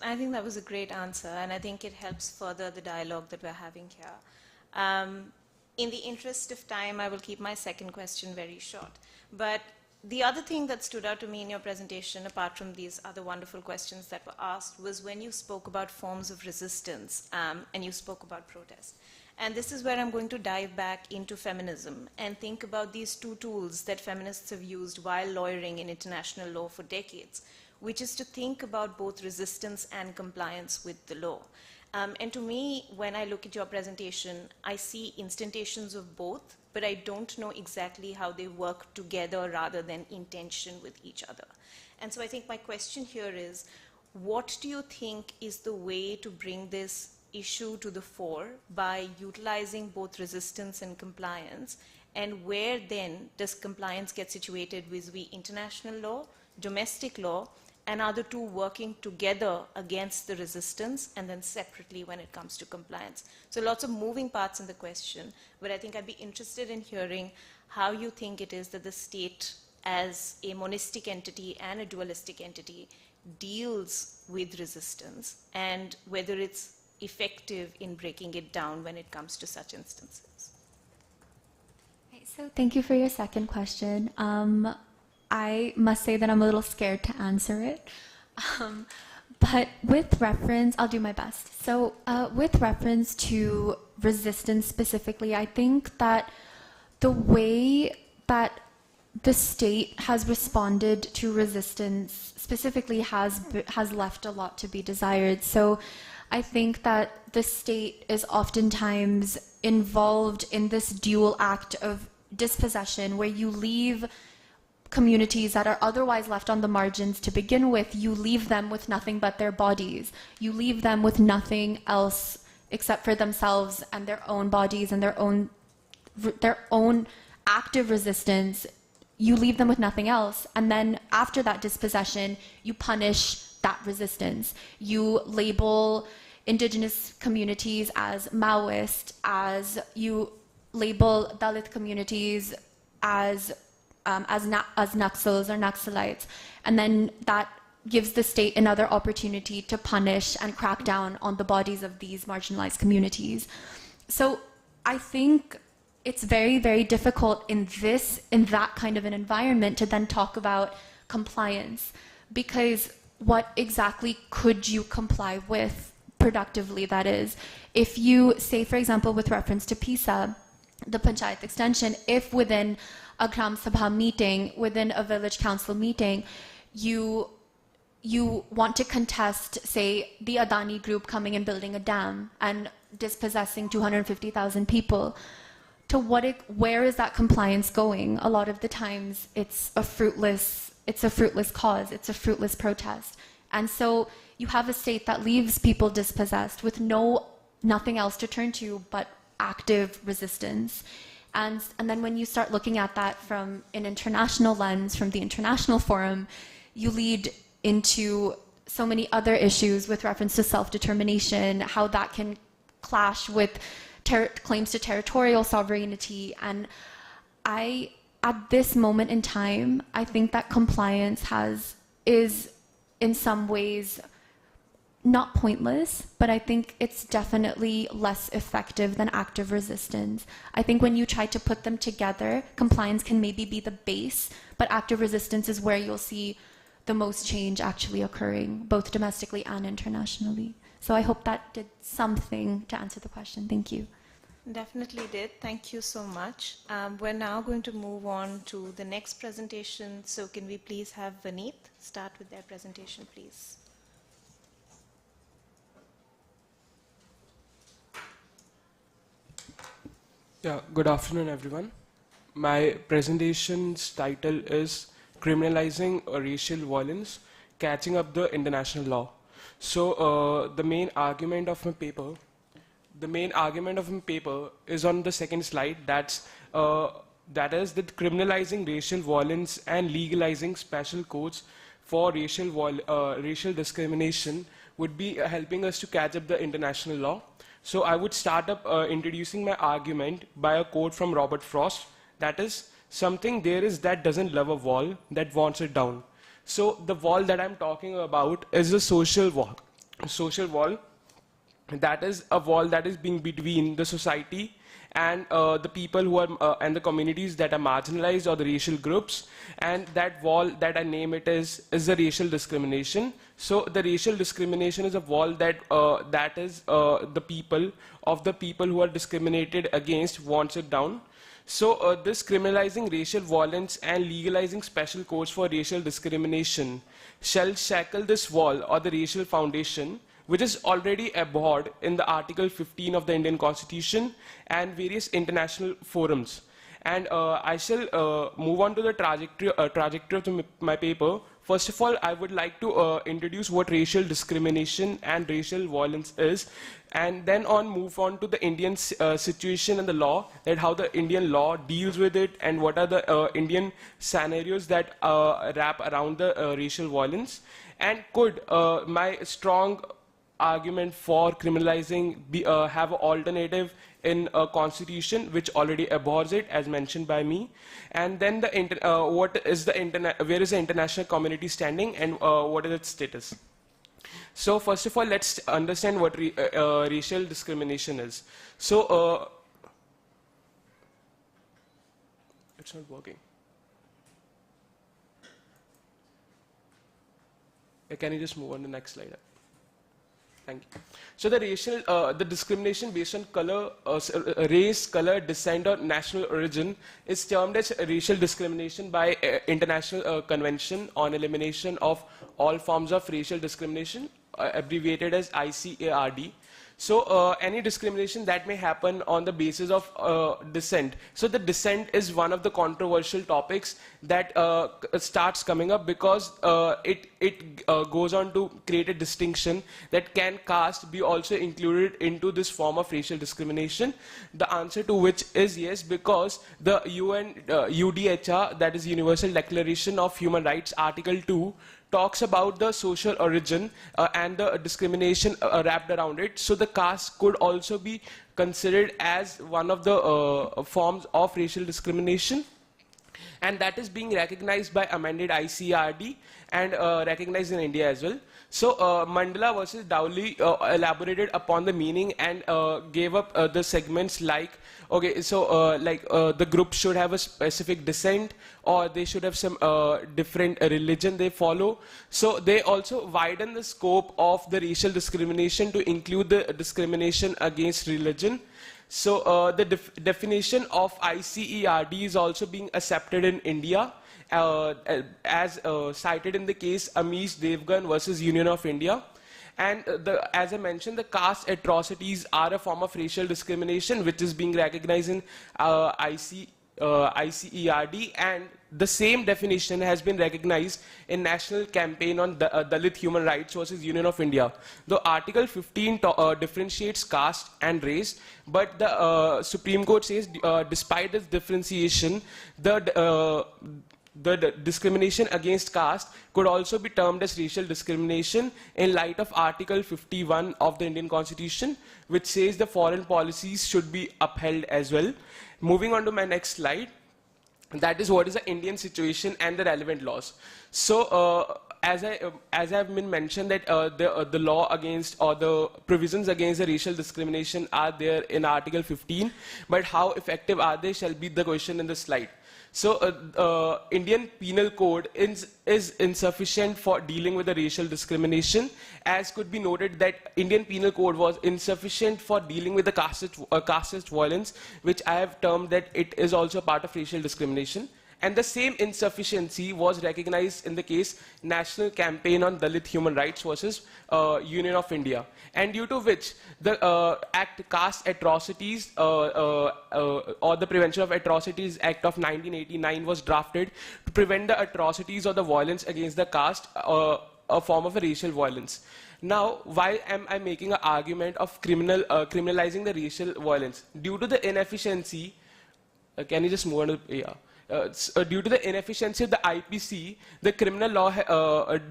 I think that was a great answer, and I think it helps further the dialogue that we're having here. In the interest of time, I will keep my second question very short. But the other thing that stood out to me in your presentation, apart from these other wonderful questions that were asked, was when you spoke about forms of resistance, and you spoke about protest. And this is where I'm going to dive back into feminism and think about these two tools that feminists have used while lawyering in international law for decades, which is to think about both resistance and compliance with the law. And to me, when I look at your presentation, I see instantations of both, but I don't know exactly how they work together rather than in tension with each other. And so I think my question here is, what do you think is the way to bring this issue to the fore by utilizing both resistance and compliance? And where then does compliance get situated vis-a-vis international law, domestic law, and are the two working together against the resistance and then separately when it comes to compliance? So lots of moving parts in the question, but I think I'd be interested in hearing how you think it is that the state as a monistic entity and a dualistic entity deals with resistance, and whether it's effective in breaking it down when it comes to such instances. Okay, so thank you for your second question. I must say that I'm a little scared to answer it. But with reference, I'll do my best. So with reference to resistance specifically, I think that the way that the state has responded to resistance specifically has left a lot to be desired. So I think that the state is oftentimes involved in this dual act of dispossession, where you leave communities that are otherwise left on the margins to begin with, you leave them with nothing but their bodies. You leave them with nothing else except for themselves and their own bodies and their own active resistance. You leave them with nothing else. And then after that dispossession, you punish that resistance. You label indigenous communities as Maoist, as you label Dalit communities as Naxals or Naxalites, and then that gives the state another opportunity to punish and crack down on the bodies of these marginalized communities. So I think it's very, very difficult in that kind of an environment to then talk about compliance, because what exactly could you comply with productively, that is? If you say, for example, with reference to PISA, the Panchayat extension, if within a Gram Sabha meeting, within a village council meeting, you want to contest, say, the Adani group coming and building a dam and dispossessing 250,000 people, where is that compliance going? A lot of the times it's a fruitless cause, it's a fruitless protest. And so you have a state that leaves people dispossessed with nothing else to turn to but active resistance. And then when you start looking at that from an international lens, from the international forum, you lead into so many other issues with reference to self-determination, how that can clash with claims to territorial sovereignty. And at this moment in time, I think that compliance is in some ways not pointless, but I think it's definitely less effective than active resistance. I think when you try to put them together, compliance can maybe be the base, but active resistance is where you'll see the most change actually occurring, both domestically and internationally. So I hope that did something to answer the question. Thank you. Definitely did. Thank you so much. We're now going to move on to the next presentation. So can we please have Vaneet start with their presentation, please? Yeah, good afternoon, everyone. My presentation's title is Criminalizing Racial Violence, Catching Up the International Law. So the main argument of my paper is on the second slide. That's that is that criminalizing racial violence and legalizing special codes for racial discrimination would be helping us to catch up the international law. So I would start up introducing my argument by a quote from Robert Frost, that is, something there is that doesn't love a wall, that wants it down. So the wall that I'm talking about is a social wall. A social wall, that is a wall that is being between the society and the people who are and the communities that are marginalized or the racial groups, and that wall that I name it is the racial discrimination. So the racial discrimination is a wall that that is the people who are discriminated against wants it down. So this criminalizing racial violence and legalizing special codes for racial discrimination shall shackle this wall or the racial foundation, which is already abhorred in the Article 15 of the Indian Constitution and various international forums. And I shall move on to the trajectory of my paper. First of all, I would like to introduce what racial discrimination and racial violence is, and then move on to the Indian situation and the law, that how the Indian law deals with it, and what are the Indian scenarios that wrap around the racial violence. And could my strong argument for criminalizing have an alternative in a constitution which already abhors it, as mentioned by me, and then where is the international community standing, and what is its status. So first of all, let's understand what racial discrimination is. So it's not working. Can you just move on to the next slide? Thank you. So the discrimination based on color, race, color, descent, or national origin is termed as racial discrimination by International Convention on Elimination of All Forms of Racial Discrimination, abbreviated as ICARD. So any discrimination that may happen on the basis of descent. So the descent is one of the controversial topics that starts coming up, because it goes on to create a distinction that can caste be also included into this form of racial discrimination. The answer to which is yes, because the UDHR, that is Universal Declaration of Human Rights, Article 2, talks about the social origin and the discrimination wrapped around it. So the caste could also be considered as one of the forms of racial discrimination, and that is being recognized by amended ICRD and recognized in India as well. So Mandela versus Dowley elaborated upon the meaning and gave up the segments like, okay, so the group should have a specific descent, or they should have some different religion they follow. So they also widen the scope of the racial discrimination to include the discrimination against religion. So the definition of ICERD is also being accepted in India, as cited in the case Amish Devgan versus Union of India. And as I mentioned, the caste atrocities are a form of racial discrimination which is being recognized in ICERD, and the same definition has been recognized in National Campaign on Dalit Human Rights versus Union of India. The Article 15 differentiates caste and race, but the Supreme Court says despite this differentiation, the discrimination against caste could also be termed as racial discrimination in light of Article 51 of the Indian Constitution, which says the foreign policies should be upheld as well. Moving on to my next slide, that is what is the Indian situation and the relevant laws. So as I've been mentioned that the law against, or the provisions against the racial discrimination are there in Article 15, but how effective are they shall be the question in the slide. So Indian Penal Code is insufficient for dealing with the racial discrimination, as could be noted that Indian Penal Code was insufficient for dealing with the casteist violence, which I have termed that it is also part of racial discrimination. And the same insufficiency was recognized in the case National Campaign on Dalit Human Rights versus Union of India, and due to which the Act Caste Atrocities or the Prevention of Atrocities Act of 1989 was drafted to prevent the atrocities or the violence against the caste, a form of a racial violence. Now, why am I making an argument of criminalizing the racial violence? Due to the inefficiency Can you just move on to, yeah. Due to the inefficiency of the IPC, the criminal law,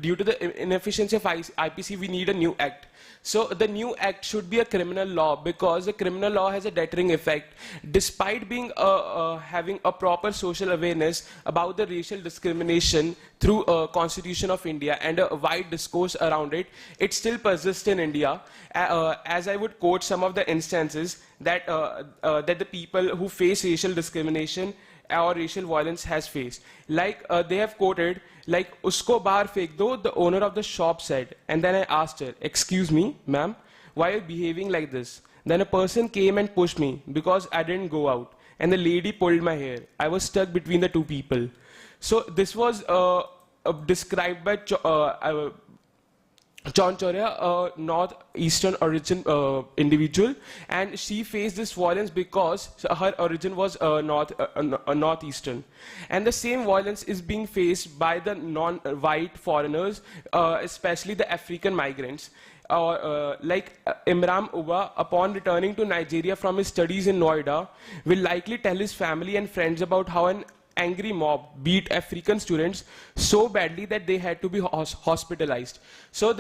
due to the inefficiency of IPC, we need a new act. So the new act should be a criminal law because the criminal law has a deterring effect. Despite being having a proper social awareness about the racial discrimination through Constitution of India and a wide discourse around it, it still persists in India. As I would quote some of the instances that that the people who face racial discrimination or racial violence has faced. Like they have quoted, like, "Usko bahar fek do," the owner of the shop said. And then I asked her, "Excuse me, ma'am, why are you behaving like this?" Then a person came and pushed me because I didn't go out. And the lady pulled my hair. I was stuck between the two people. So this was described by John Choria, a northeastern origin individual, and she faced this violence because her origin was northeastern. And the same violence is being faced by the non-white foreigners, especially the African migrants. Like Imran Uba, upon returning to Nigeria from his studies in Noida, will likely tell his family and friends about how an angry mob beat African students so badly that they had to be hospitalized. So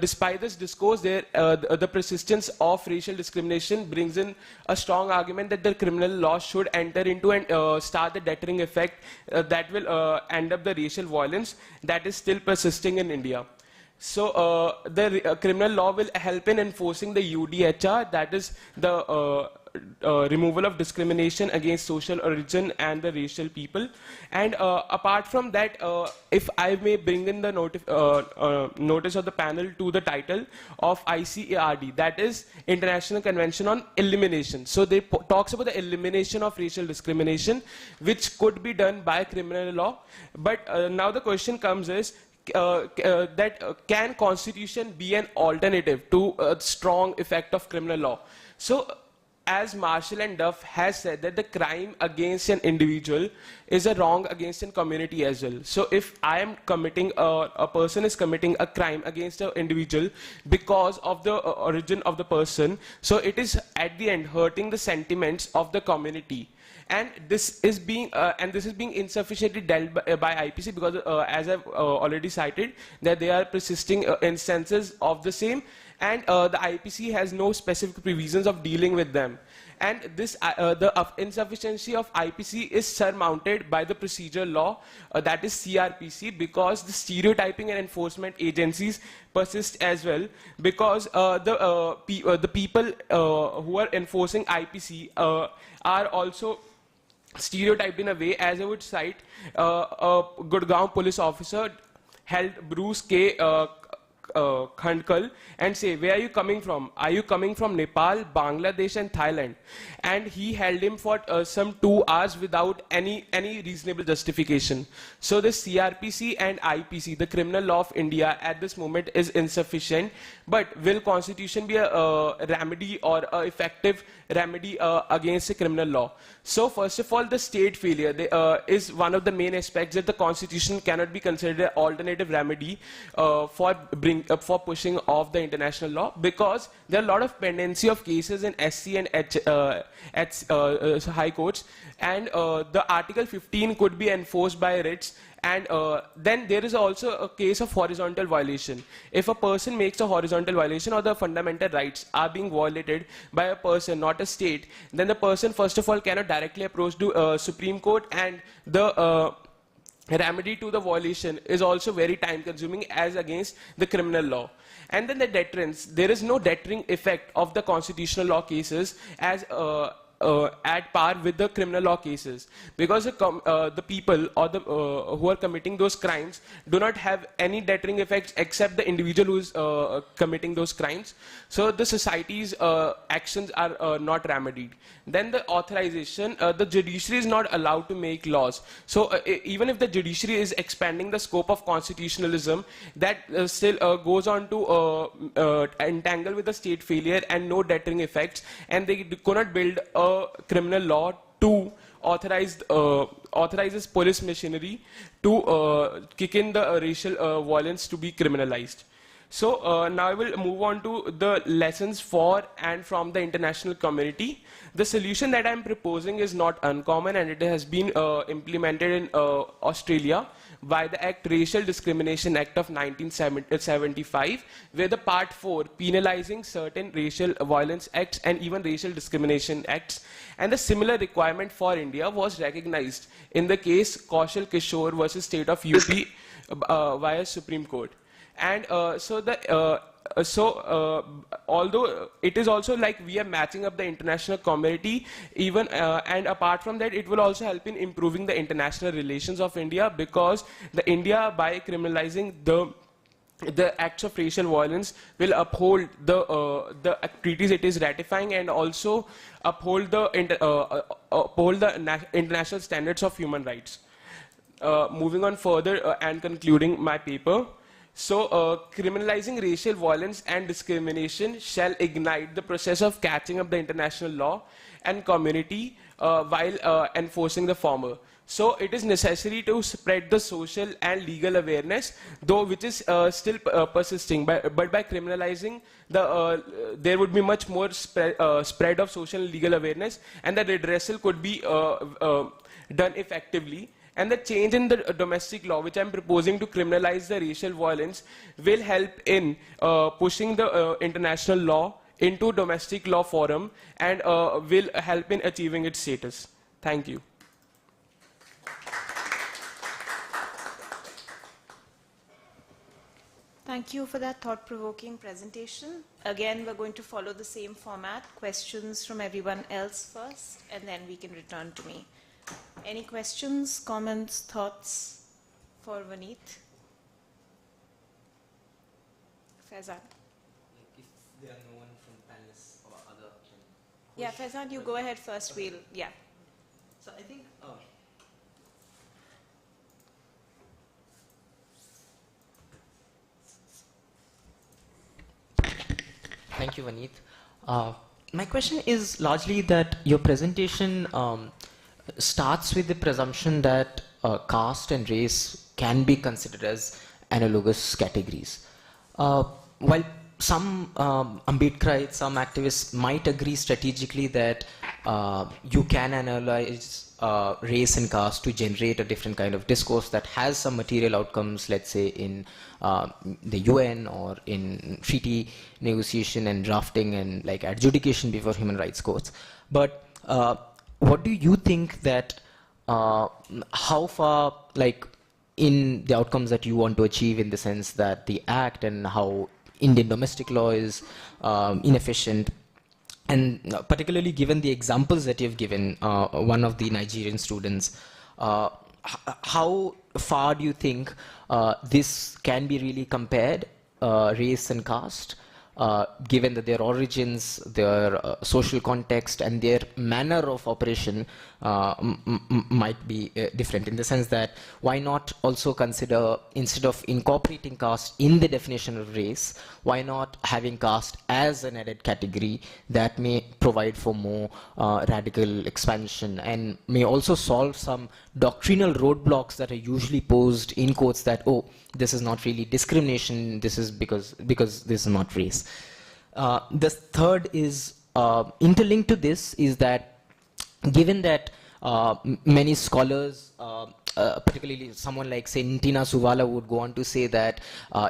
despite this discourse, the persistence of racial discrimination brings in a strong argument that the criminal law should enter into and start the deterring effect that will end up the racial violence that is still persisting in India. So the criminal law will help in enforcing the UDHR, that is the removal of discrimination against social origin and the racial people. And apart from that, if I may bring in the notice of the panel to the title of ICARD, that is International Convention on Elimination. So they talks about the elimination of racial discrimination, which could be done by criminal law. But now the question comes is, can constitution be an alternative to a strong effect of criminal law? So as Marshall and Duff has said, that the crime against an individual is a wrong against a community as well. So if I am committing, a person is committing a crime against an individual because of the origin of the person, so it is at the end hurting the sentiments of the community. And this is being insufficiently dealt by IPC because, as I've already cited, that there are persisting instances of the same, and the IPC has no specific provisions of dealing with them. And this, the insufficiency of IPC is surmounted by the procedural law, that is CRPC, because the stereotyping and enforcement agencies persist as well, because the people who are enforcing IPC are also stereotyped in a way. As I would cite, a Gurgaon police officer held Bruce K. Khandkal and say, "Where are you coming from? Are you coming from Nepal, Bangladesh and Thailand?" And he held him for some 2 hours without any reasonable justification. So the CRPC and IPC, the criminal law of India at this moment, is insufficient. But will constitution be a remedy or a effective remedy against the criminal law? So first of all, the state failure is one of the main aspects that the constitution cannot be considered an alternative remedy for pushing off the international law, because there are a lot of pendency of cases in SC and high courts, and the Article 15 could be enforced by writs. And then there is also a case of horizontal violation. If a person makes a horizontal violation or the fundamental rights are being violated by a person, not a state, then the person first of all cannot directly approach to Supreme Court, and the remedy to the violation is also very time consuming as against the criminal law. And then the deterrence, there is no deterring effect of the constitutional law cases as at par with the criminal law cases, because the people or the who are committing those crimes do not have any deterring effects except the individual who is committing those crimes. So the society's actions are not remedied. Then the authorization, the judiciary is not allowed to make laws. So even if the judiciary is expanding the scope of constitutionalism, that still goes on to entangle with the state failure and no deterring effects, and they could not build a criminal law to authorizes police machinery to kick in the racial violence to be criminalized. So now I will move on to the lessons for and from the international community. The solution that I'm proposing is not uncommon, and it has been implemented in Australia by the Racial Discrimination Act of 1975, where the Part 4 penalizing certain racial violence acts and even racial discrimination acts, and the similar requirement for India was recognized in the case Kaushal Kishore versus State of UP via Supreme Court. And although it is also like we are matching up the international community, even and apart from that, it will also help in improving the international relations of India, because the India, by criminalizing the acts of racial violence, will uphold the treaties it is ratifying, and also uphold the international standards of human rights. Moving on further and concluding my paper. So, criminalizing racial violence and discrimination shall ignite the process of catching up the international law and community while enforcing the former. So, it is necessary to spread the social and legal awareness, though which is still persisting. But by criminalizing, there would be much more spread of social and legal awareness, and the redressal could be done effectively. And the change in the domestic law, which I'm proposing to criminalize the racial violence, will help in pushing the international law into domestic law forum, and will help in achieving its status. Thank you. Thank you for that thought-provoking presentation. Again, we're going to follow the same format. Questions from everyone else first, and then we can return to me. Any questions, comments, thoughts for Vaneet? Faizan. If there are no one from panelists or other... Yeah, Faizan, you go ahead first. Yeah. So I think... Thank you, Vaneet. My question is largely that your presentation starts with the presumption that caste and race can be considered as analogous categories. While some Ambedkarites, some activists might agree strategically that you can analyze race and caste to generate a different kind of discourse that has some material outcomes, let's say in the UN or in treaty negotiation and drafting and like adjudication before human rights courts. But what do you think that how far, like in the outcomes that you want to achieve, in the sense that the act and how Indian domestic law is inefficient, and particularly given the examples that you've given, one of the Nigerian students, how far do you think this can be really compared, race and caste, given that their origins, their social context, and their manner of operation might be different, in the sense that why not also consider, instead of incorporating caste in the definition of race, why not having caste as an added category that may provide for more radical expansion and may also solve some doctrinal roadblocks that are usually posed in courts, that, oh, this is not really discrimination, this is because this is not race. The third is interlinked to this is that given that many scholars, particularly someone like, say, Ntina Suvala would go on to say that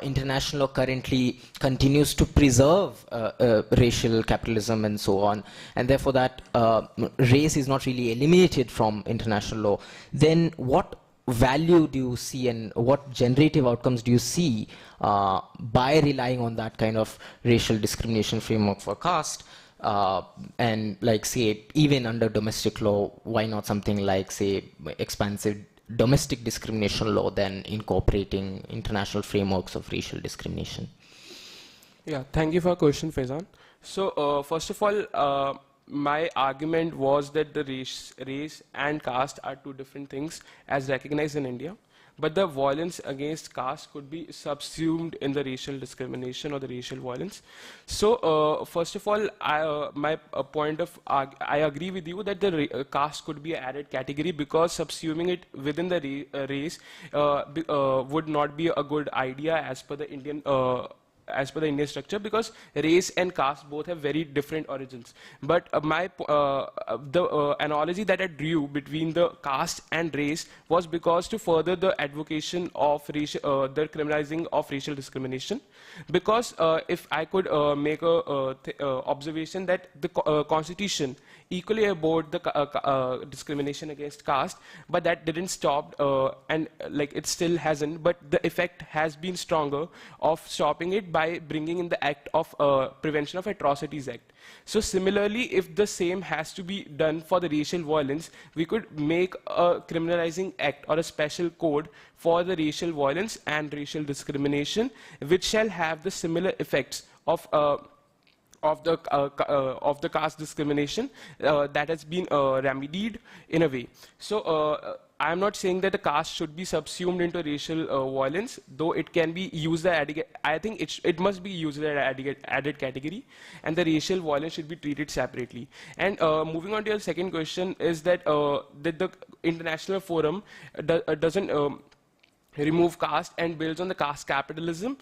international law currently continues to preserve racial capitalism and so on, and therefore that race is not really eliminated from international law, then what value do you see and what generative outcomes do you see by relying on that kind of racial discrimination framework for caste? And like, say, even under domestic law, why not something like, say, expansive domestic discrimination law than incorporating international frameworks of racial discrimination? Yeah, thank you for your question, Faizan. So, first of all, my argument was that the race and caste are two different things as recognized in India. But the violence against caste could be subsumed in the racial discrimination or the racial violence. So, first of all, I agree with you that the caste could be an added category, because subsuming it within the race would not be a good idea as per the Indian as per the Indian structure, because race and caste both have very different origins. But the analogy that I drew between the caste and race was because to further the advocation of the criminalizing of racial discrimination. Because if I could make a observation that the Constitution equally abhorred the discrimination against caste, but that didn't stop, and like it still hasn't, but the effect has been stronger of stopping it by bringing in the Act of Prevention of Atrocities Act. So similarly, if the same has to be done for the racial violence, we could make a criminalizing act or a special code for the racial violence and racial discrimination, which shall have the similar effects of the caste discrimination that has been remedied in a way. So I'm not saying that the caste should be subsumed into racial violence, though it can be used as I think it must be used as an added category, and the racial violence should be treated separately. And moving on to your second question is that that the international forum doesn't remove caste and builds on the caste capitalism,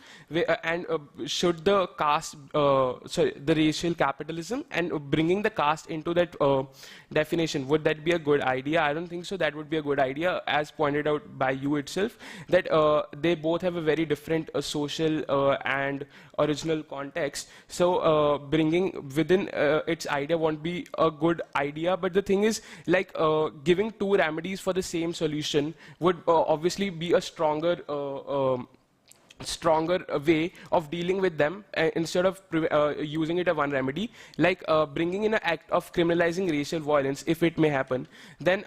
and should the caste, the racial capitalism, and bringing the caste into that definition, would that be a good idea? I don't think so. That would be a good idea, as pointed out by you itself, that they both have a very different social and original context. So bringing within its idea won't be a good idea. But the thing is, like giving two remedies for the same solution would obviously be a stronger way of dealing with them, instead of using it as one remedy, like bringing in an act of criminalizing racial violence, if it may happen, then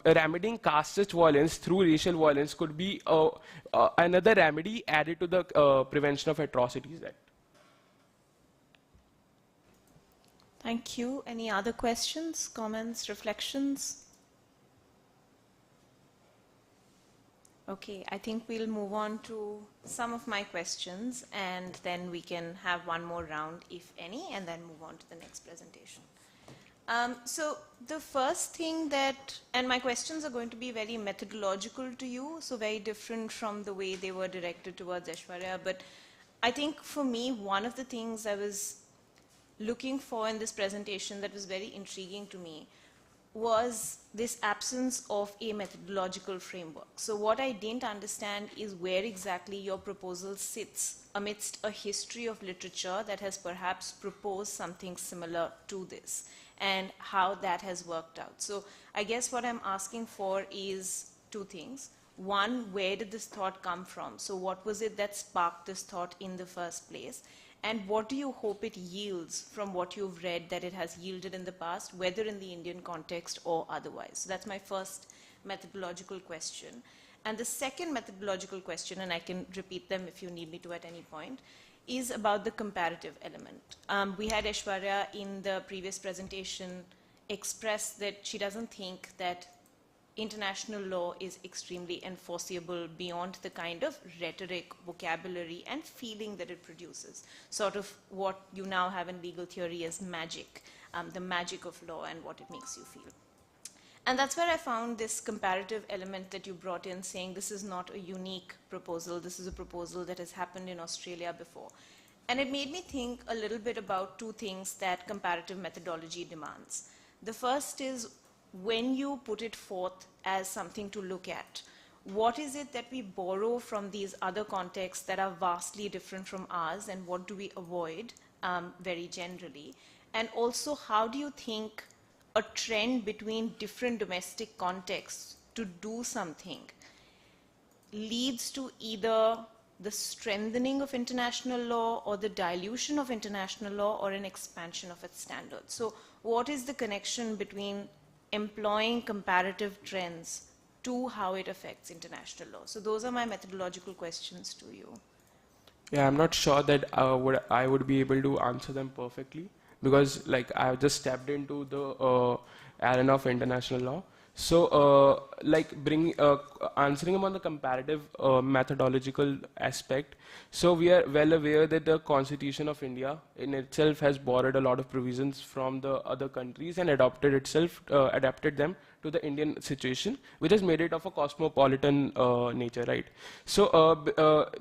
remedying caste violence through racial violence could be another remedy added to the Prevention of Atrocities Act. Thank you. Any other questions, comments, reflections? Okay, I think we'll move on to some of my questions, and then we can have one more round, if any, and then move on to the next presentation. So the first thing that, and my questions are going to be very methodological to you, so very different from the way they were directed towards Aishwarya, but I think for me, one of the things I was looking for in this presentation that was very intriguing to me was this absence of a methodological framework. So what I didn't understand is where exactly your proposal sits amidst a history of literature that has perhaps proposed something similar to this, and how that has worked out. So I guess what I'm asking for is two things. One, where did this thought come from? So what was it that sparked this thought in the first place? And what do you hope it yields from what you've read that it has yielded in the past, whether in the Indian context or otherwise? So that's my first methodological question. And the second methodological question, and I can repeat them if you need me to at any point, is about the comparative element. We had Aishwarya in the previous presentation express that she doesn't think that international law is extremely enforceable beyond the kind of rhetoric, vocabulary, and feeling that it produces. Sort of what you now have in legal theory as magic, the magic of law and what it makes you feel. And that's where I found this comparative element that you brought in, saying this is not a unique proposal, this is a proposal that has happened in Australia before. And it made me think a little bit about two things that comparative methodology demands. The first is, when you put it forth as something to look at, what is it that we borrow from these other contexts that are vastly different from ours, and what do we avoid very generally? And also, how do you think a trend between different domestic contexts to do something leads to either the strengthening of international law or the dilution of international law or an expansion of its standards? So what is the connection between employing comparative trends to how it affects international law? So those are my methodological questions to you. Yeah, I'm not sure that I would be able to answer them perfectly, because like I just stepped into the arena of international law. So answering about the comparative methodological aspect, so we are well aware that the Constitution of India in itself has borrowed a lot of provisions from the other countries and adapted them to the Indian situation, which has made it of a cosmopolitan nature, right? So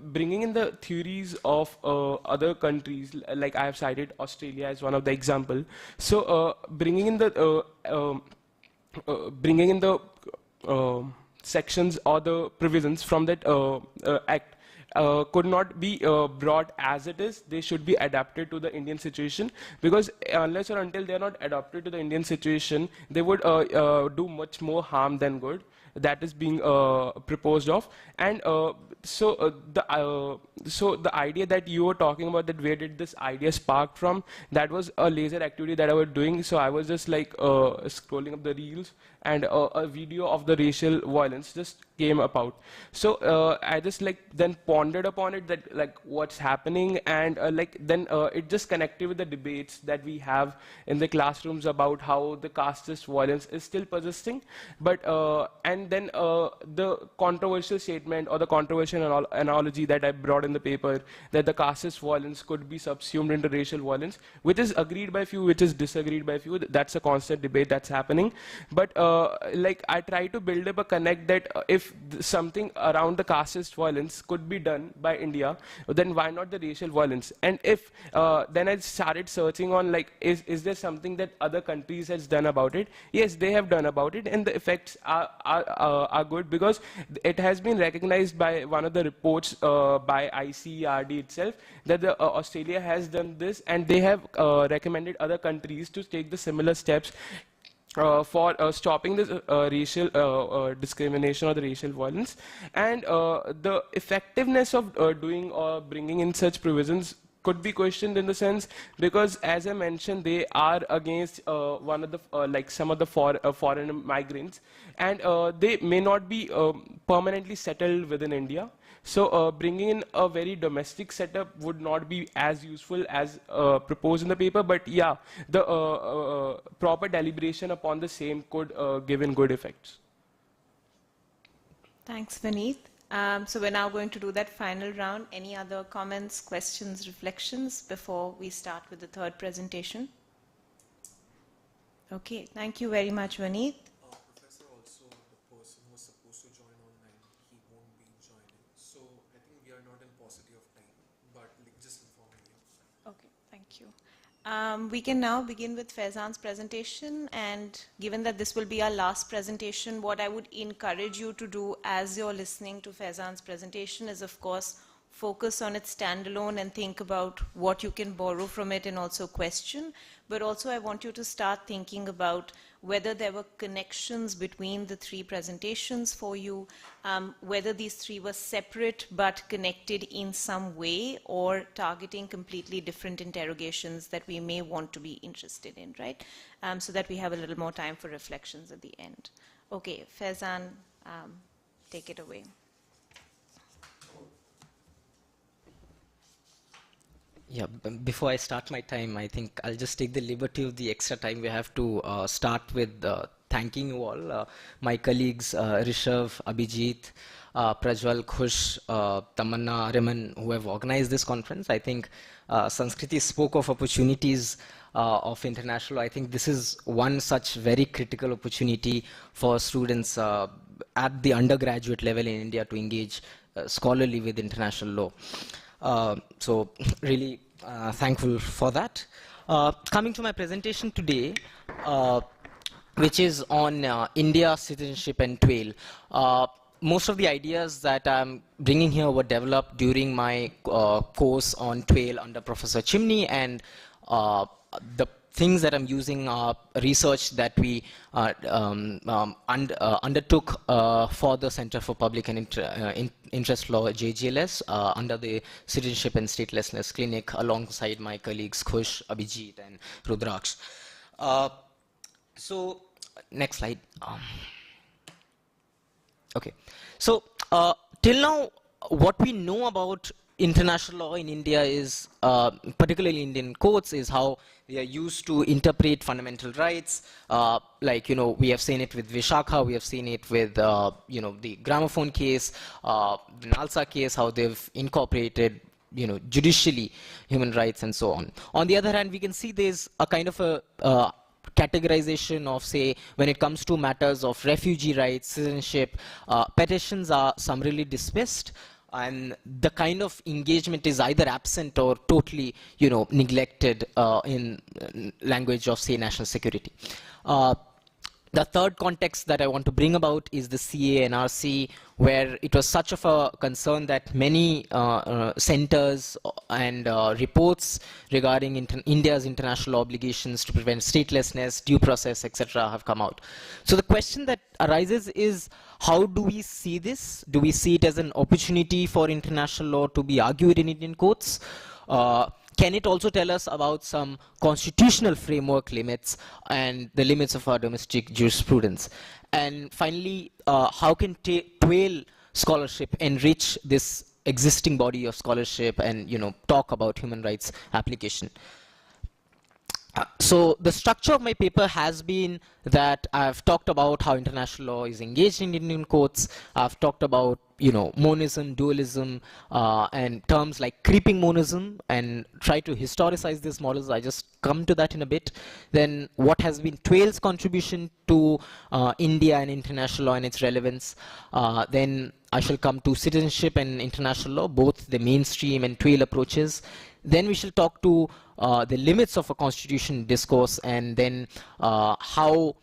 bringing in the theories of other countries, like I have cited Australia as one of the example. So bringing in the sections or the provisions from that act could not be brought as it is. They should be adapted to the Indian situation, because unless or until they are not adapted to the Indian situation, they would do much more harm than good. That is being proposed of. And so the idea that you were talking about, that where did this idea spark from, that was a laser activity that I was doing. So I was just like scrolling up the reels, and a video of the racial violence just came about. So I just like then pondered upon it, that like what's happening, and then it just connected with the debates that we have in the classrooms about how the casteist violence is still persisting. But and then the controversial statement or the controversial analogy that I brought in the paper, that the casteist violence could be subsumed into racial violence, which is agreed by few, which is disagreed by few. That's a constant debate that's happening. But like I try to build up a connect that if something around the casteist violence could be done by India, then why not the racial violence? And if then I started searching on like, is there something that other countries has done about it? Yes, they have done about it, and the effects are good, because it has been recognized by one of the reports by ICERD itself, that Australia has done this, and they have recommended other countries to take the similar steps for stopping this racial discrimination or the racial violence. And the effectiveness of doing or bringing in such provisions could be questioned, in the sense, because as I mentioned, they are against one of the like some of the foreign migrants, and they may not be permanently settled within India. So bringing in a very domestic setup would not be as useful as proposed in the paper, but yeah, the proper deliberation upon the same could give in good effects. Thanks, Vineet. So we're now going to do that final round. Any other comments, questions, reflections before we start with the third presentation? Okay, thank you very much, Vineet. Professor, also the person who was supposed to join online, he won't be joining. So I think we are not in paucity of time, but just informing you. Okay, thank you. We can now begin with Faizan's presentation, and given that this will be our last presentation, what I would encourage you to do as you're listening to Faizan's presentation is, of course, focus on its standalone and think about what you can borrow from it and also question. But also I want you to start thinking about whether there were connections between the three presentations for you, whether these three were separate but connected in some way, or targeting completely different interrogations that we may want to be interested in, right? So that we have a little more time for reflections at the end. Okay, Faizan, take it away. Yeah, before I start my time, I think I'll just take the liberty of the extra time we have to start with thanking you all, my colleagues Rishabh, Abhijit, Prajwal, Khush, Tamanna, Ariman, who have organized this conference. I think Sanskriti spoke of opportunities of international. I think this is one such very critical opportunity for students at the undergraduate level in India to engage scholarly with international law. So really thankful for that. Coming to my presentation today, which is on India, citizenship and TWAIL. Most of the ideas that I'm bringing here were developed during my course on TWAIL under Professor Chimney, and the things that I'm using are research that we undertook for the Center for Public and Interest Law, JGLS, under the Citizenship and Statelessness Clinic, alongside my colleagues Khush, Abhijit, and Rudraksh. So, next slide. Okay. So, till now, what we know about international law in India is, particularly Indian courts, is how they are used to interpret fundamental rights. Like, you know, we have seen it with Vishakha, we have seen it with, you know, the gramophone case, the Nalsa case, how they've incorporated, you know, judicially human rights and so on. On the other hand, we can see there's a kind of a categorization of, say, when it comes to matters of refugee rights, citizenship, petitions are summarily dismissed, and the kind of engagement is either absent or totally, neglected in language of, say, national security. The third context that I want to bring about is the CA and RC, where it was such of a concern that many centers and reports regarding India's international obligations to prevent statelessness, due process, etc. have come out. So the question that arises is, how do we see this? Do we see it as an opportunity for international law to be argued in Indian courts? Can it also tell us about some constitutional framework limits and the limits of our domestic jurisprudence? And finally, how can TWAIL scholarship enrich this existing body of scholarship and talk about human rights application? So the structure of my paper has been that I've talked about how international law is engaged in Indian courts. I've talked about monism, dualism, and terms like creeping monism, and try to historicize these models. I just come to that in a bit. Then what has been TWAIL's contribution to India and international law and its relevance. Then I shall come to citizenship and international law, both the mainstream and TWAIL approaches. Then we shall talk to the limits of a constitution discourse, and then how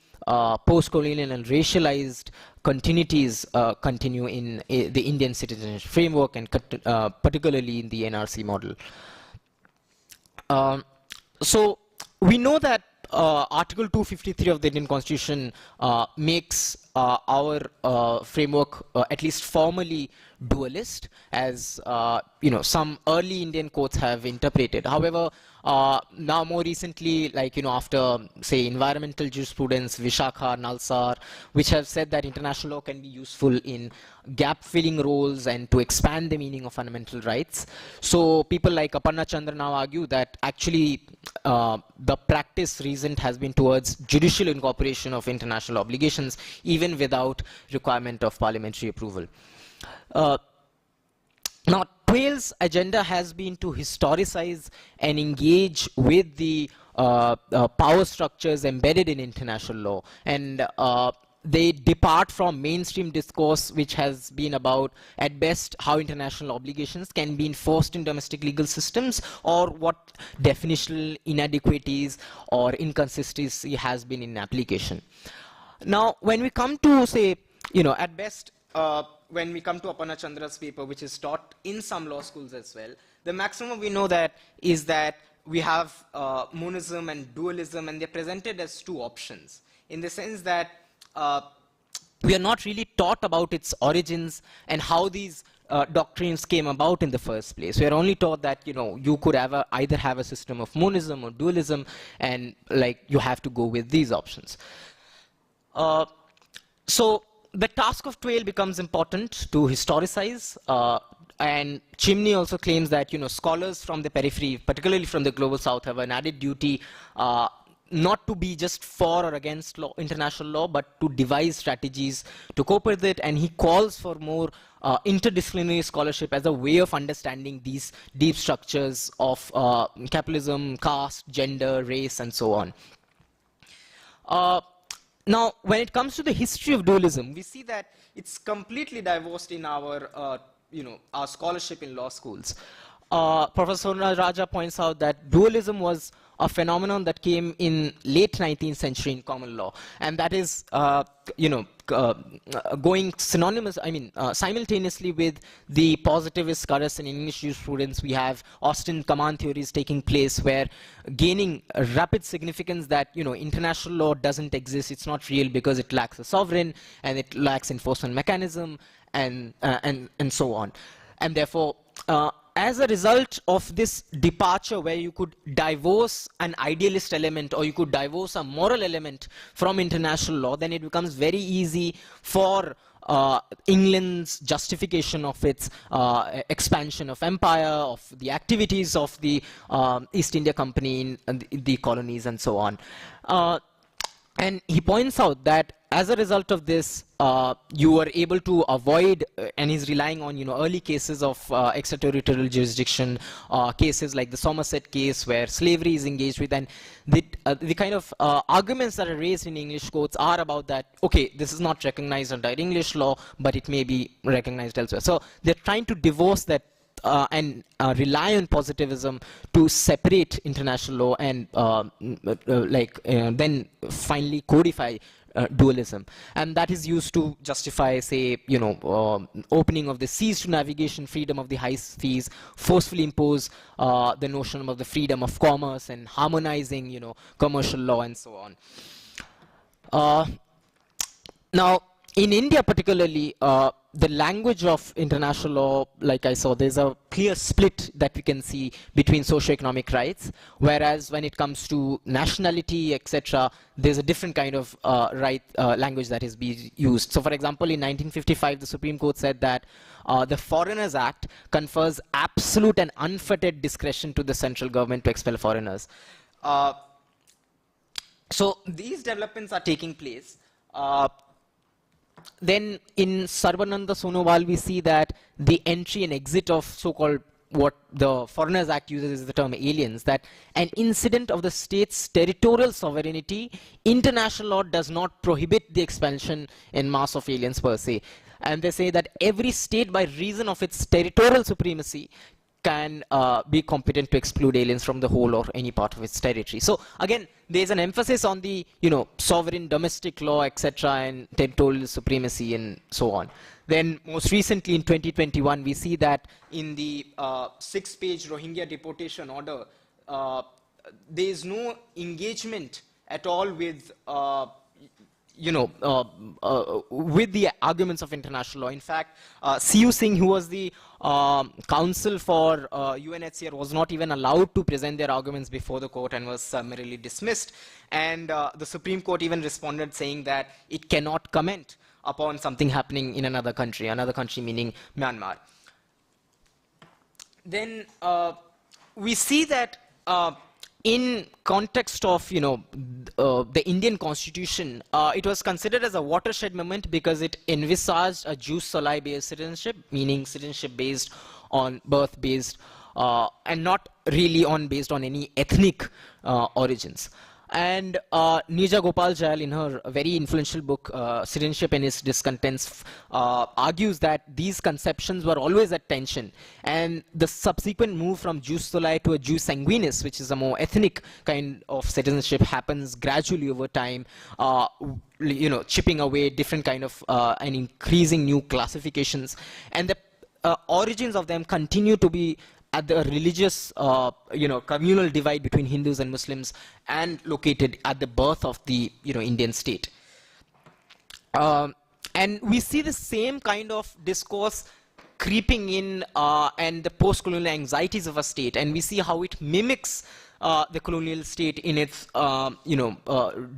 post-colonial and racialized continuities continue in the Indian citizenship framework, and particularly in the NRC model. So we know that Article 253 of the Indian Constitution makes our framework at least formally dualist, as some early Indian courts have interpreted. However, now more recently, after, say, environmental jurisprudence, Vishakha, Nalsar, which have said that international law can be useful in gap-filling roles and to expand the meaning of fundamental rights. So people like Aparna Chandra now argue that actually the practice recent has been towards judicial incorporation of international obligations, even without requirement of parliamentary approval. Now, TWAIL's agenda has been to historicize and engage with the power structures embedded in international law, and they depart from mainstream discourse, which has been about, at best, how international obligations can be enforced in domestic legal systems, or what definitional inadequacies or inconsistency has been in application. Now, when we come to, say, at best, when we come to Aparna Chandra's paper, which is taught in some law schools as well, the maximum we know that is that we have monism and dualism, and they're presented as two options, in the sense that we are not really taught about its origins and how these doctrines came about in the first place. We are only taught that you could either have a system of monism or dualism, and you have to go with these options. So the task of TWAIL becomes important to historicize, and Chimney also claims that scholars from the periphery, particularly from the global south, have an added duty not to be just for or against international law, but to devise strategies to cope with it. And he calls for more interdisciplinary scholarship as a way of understanding these deep structures of capitalism, caste, gender, race, and so on. Now, when it comes to the history of dualism, we see that it's completely divorced in our, our scholarship in law schools. Professor Raja points out that dualism was a phenomenon that came in late 19th century in common law, and that is, going synonymous, simultaneously with the positivist currents in English jurisprudence. We have Austin command theories taking place, where gaining a rapid significance that, international law doesn't exist, it's not real because it lacks a sovereign, and it lacks enforcement mechanism, and so on. And therefore, as a result of this departure, where you could divorce an idealist element or you could divorce a moral element from international law, then it becomes very easy for England's justification of its expansion of empire, of the activities of the East India Company in the colonies, and so on. And he points out that as a result of this, you were able to avoid, and he's relying on early cases of extraterritorial jurisdiction, cases like the Somerset case where slavery is engaged with, and the kind of arguments that are raised in English courts are about that, okay, this is not recognized under English law, but it may be recognized elsewhere. So they're trying to divorce that and rely on positivism to separate international law and then finally codify dualism, and that is used to justify, say, opening of the seas to navigation, freedom of the high seas, forcefully impose the notion of the freedom of commerce, and harmonizing, commercial law and so on. Now, in India particularly, the language of international law, like I saw, there's a clear split that we can see between socioeconomic rights, whereas when it comes to nationality, etc., there's a different kind of language that is being used. So, for example, in 1955, the Supreme Court said that the Foreigners Act confers absolute and unfettered discretion to the central government to expel foreigners. So, these developments are taking place. Then in Sarvananda Sonowal, we see that the entry and exit of so-called, what the Foreigners Act uses is the term aliens, that an incident of the state's territorial sovereignty, international law does not prohibit the expulsion in mass of aliens per se. And they say that every state, by reason of its territorial supremacy, can be competent to exclude aliens from the whole or any part of its territory. So again, there's an emphasis on the sovereign domestic law, etc., and territorial supremacy and so on. Then most recently in 2021, we see that in the 6-page Rohingya deportation order, there is no engagement at all with with the arguments of international law. In fact, C.U. Singh, who was the counsel for UNHCR, was not even allowed to present their arguments before the court and was summarily dismissed. And the Supreme Court even responded saying that it cannot comment upon something happening in another country meaning Myanmar. Then we see that in context of the Indian constitution, it was considered as a watershed moment because it envisaged a jus soli based citizenship, meaning citizenship based on birth based and not really based on any ethnic origins. And Neerja Gopal Jayal, in her very influential book, Citizenship and Its Discontents, argues that these conceptions were always at tension. And the subsequent move from jus soli to a jus sanguinis, which is a more ethnic kind of citizenship, happens gradually over time, chipping away different kind of and increasing new classifications. And the origins of them continue to be at the religious, communal divide between Hindus and Muslims, and located at the birth of the, Indian state. And we see the same kind of discourse creeping in and the post-colonial anxieties of a state, and we see how it mimics the colonial state in its,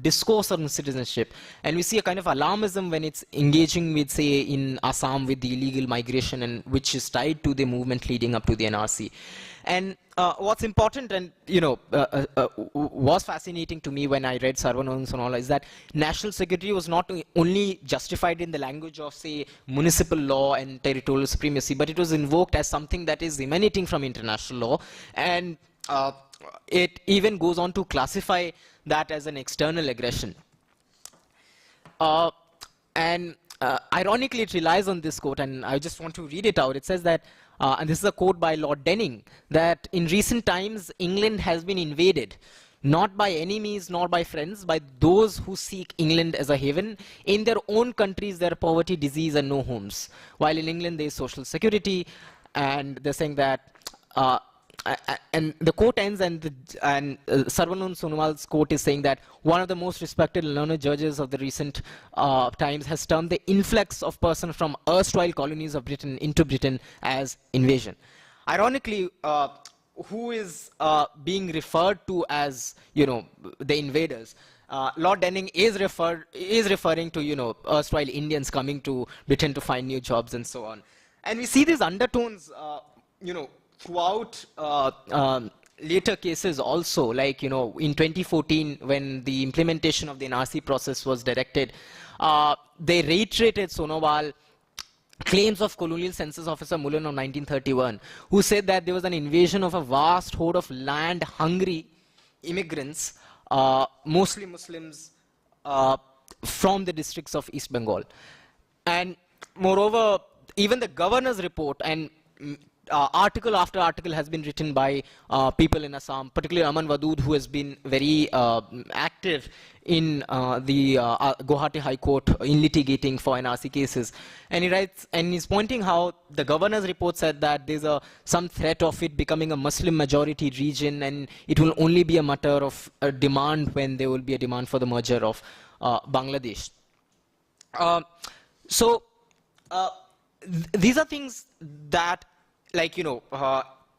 discourse on citizenship. And we see a kind of alarmism when it's engaging with, say, in Assam with the illegal migration, and which is tied to the movement leading up to the NRC. And what's important and, was fascinating to me when I read Sarvananda Sonowal is that national security was not only justified in the language of, say, municipal law and territorial supremacy, but it was invoked as something that is emanating from international law. And it even goes on to classify that as an external aggression. Ironically, it relies on this quote, and I just want to read it out. It says that, and this is a quote by Lord Denning, that in recent times, England has been invaded, not by enemies nor by friends, by those who seek England as a haven. In their own countries, there are poverty, disease, and no homes. While in England, there is social security, and they're saying that and the quote ends, and Sarvananda Sonowal's quote is saying that one of the most respected and learned judges of the recent times has termed the influx of persons from erstwhile colonies of Britain into Britain as invasion. Ironically, who is being referred to as, the invaders? Lord Denning is referring to, erstwhile Indians coming to Britain to find new jobs and so on. And we see these undertones, throughout later cases also, like, you know, in 2014, when the implementation of the NRC process was directed, they reiterated Sonowal claims of colonial census officer Mullen of 1931, who said that there was an invasion of a vast horde of land-hungry immigrants, mostly Muslims, from the districts of East Bengal. And moreover, even the governor's report and article after article has been written by people in Assam, particularly Aman Wadood, who has been very active in the Guwahati High Court in litigating for NRC cases. And he writes, and he's pointing how the governor's report said that there's some threat of it becoming a Muslim majority region, and it will only be a matter of a demand when there will be a demand for the merger of Bangladesh. These are things that, like, you know,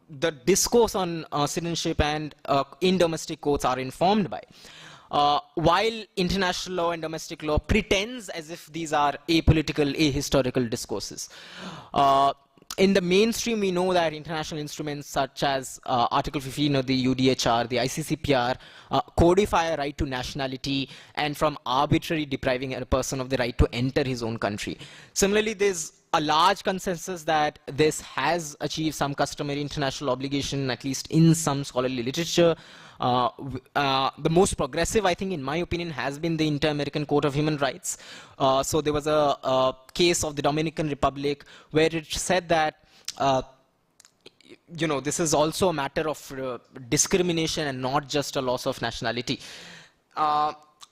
the discourse on citizenship and in domestic courts are informed by. While international law and domestic law pretends as if these are apolitical, ahistorical discourses. In the mainstream, we know that international instruments such as Article 15 of the UDHR, the ICCPR, codify a right to nationality and from arbitrarily depriving a person of the right to enter his own country. Similarly, there's a large consensus that this has achieved some customary international obligation, at least in some scholarly literature. The most progressive, I think, in my opinion, has been the Inter-American Court of Human Rights. So there was a case of the Dominican Republic where it said that you know, this is also a matter of discrimination and not just a loss of nationality.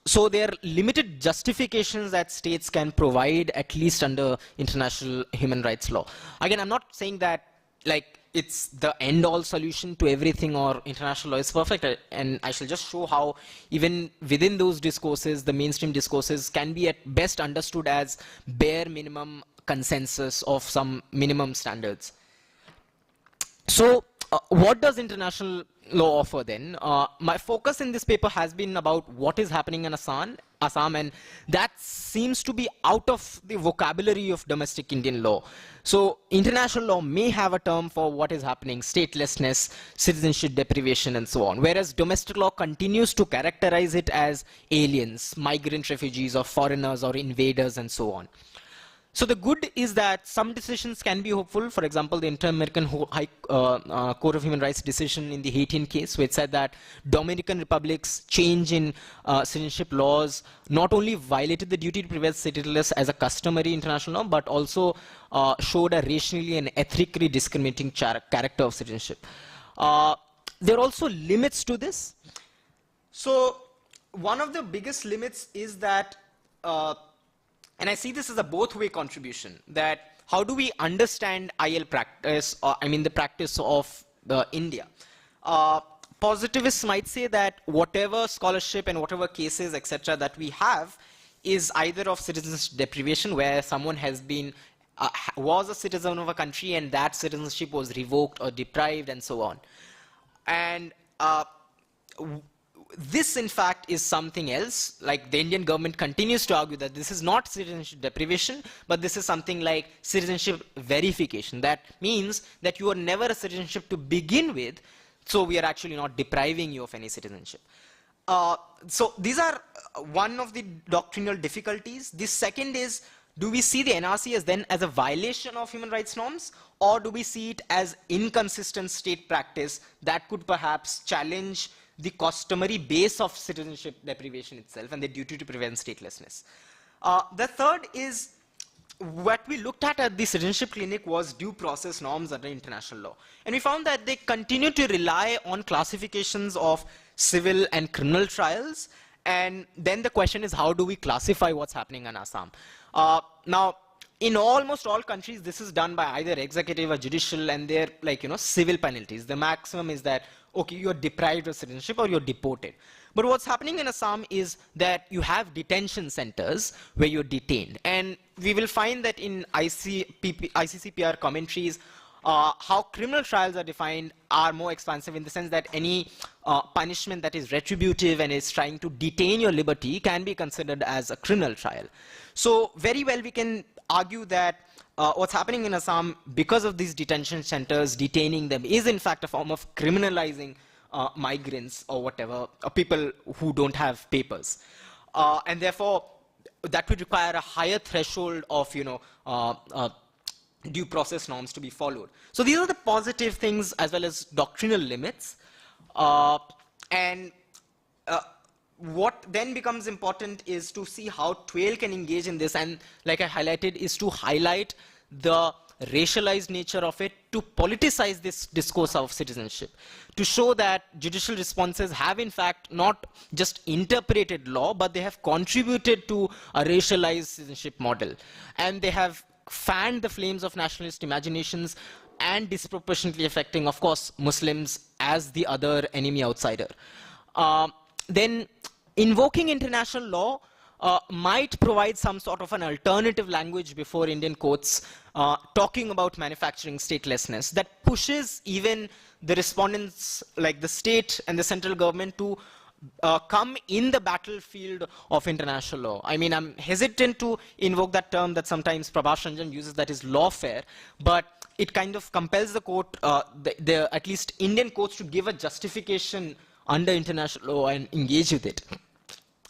So there are limited justifications that states can provide, at least under international human rights law. Again, I'm not saying that, like, it's the end-all solution to everything or international law is perfect, and I shall just show how even within those discourses, the mainstream discourses can be at best understood as bare minimum consensus of some minimum standards. So what does international law offer then? My focus in this paper has been about what is happening in Assam, and that seems to be out of the vocabulary of domestic Indian law. So international law may have a term for what is happening: statelessness, citizenship deprivation, and so on, whereas domestic law continues to characterize it as aliens, migrant refugees, or foreigners, or invaders, and so on. So the good is that some decisions can be hopeful. For example, the Inter-American High Court of Human Rights decision in the Haitian case, which said that Dominican Republic's change in citizenship laws not only violated the duty to prevent citizenless as a customary international law, but also showed a racially and ethnically discriminating character of citizenship. There are also limits to this. So one of the biggest limits is that and I see this as a both-way contribution, that how do we understand IL practice, or I mean the practice of India? Positivists might say that whatever scholarship and whatever cases, etc., that we have is either of citizenship deprivation, where someone has been, was a citizen of a country and that citizenship was revoked or deprived, and so on. And this, in fact, is something else. Like, the Indian government continues to argue that this is not citizenship deprivation, but this is something like citizenship verification. That means that you are never a citizenship to begin with, so we are actually not depriving you of any citizenship. So these are one of the doctrinal difficulties. The second is, do we see the NRC as then as a violation of human rights norms, or do we see it as inconsistent state practice that could perhaps challenge the customary base of citizenship deprivation itself and the duty to prevent statelessness? The third is, what we looked at the citizenship clinic was due process norms under international law. And we found that they continue to rely on classifications of civil and criminal trials. And then the question is, how do we classify what's happening in Assam? Now, in almost all countries, this is done by either executive or judicial, and they're like, you know, civil penalties. The maximum is that, okay, you're deprived of citizenship or you're deported. But what's happening in Assam is that you have detention centers where you're detained. And we will find that in ICCPR commentaries, how criminal trials are defined are more expansive, in the sense that any punishment that is retributive and is trying to detain your liberty can be considered as a criminal trial. So very well we can argue that what's happening in Assam, because of these detention centers, detaining them, is in fact a form of criminalizing migrants or whatever, people who don't have papers. And therefore, that would require a higher threshold of, due process norms to be followed. So these are the positive things as well as doctrinal limits. And what then becomes important is to see how TWAIL can engage in this, and like I highlighted, is to highlight the racialized nature of it, to politicize this discourse of citizenship, to show that judicial responses have in fact not just interpreted law, but they have contributed to a racialized citizenship model. And they have fanned the flames of nationalist imaginations and disproportionately affecting, of course, Muslims as the other enemy outsider. Then invoking international law might provide some sort of an alternative language before Indian courts talking about manufacturing statelessness that pushes even the respondents like the state and the central government to come in the battlefield of international law. I mean, I'm hesitant to invoke that term that sometimes Prabhas Ranjan uses, that is lawfare, but it kind of compels the court, at least Indian courts, to give a justification under international law and engage with it.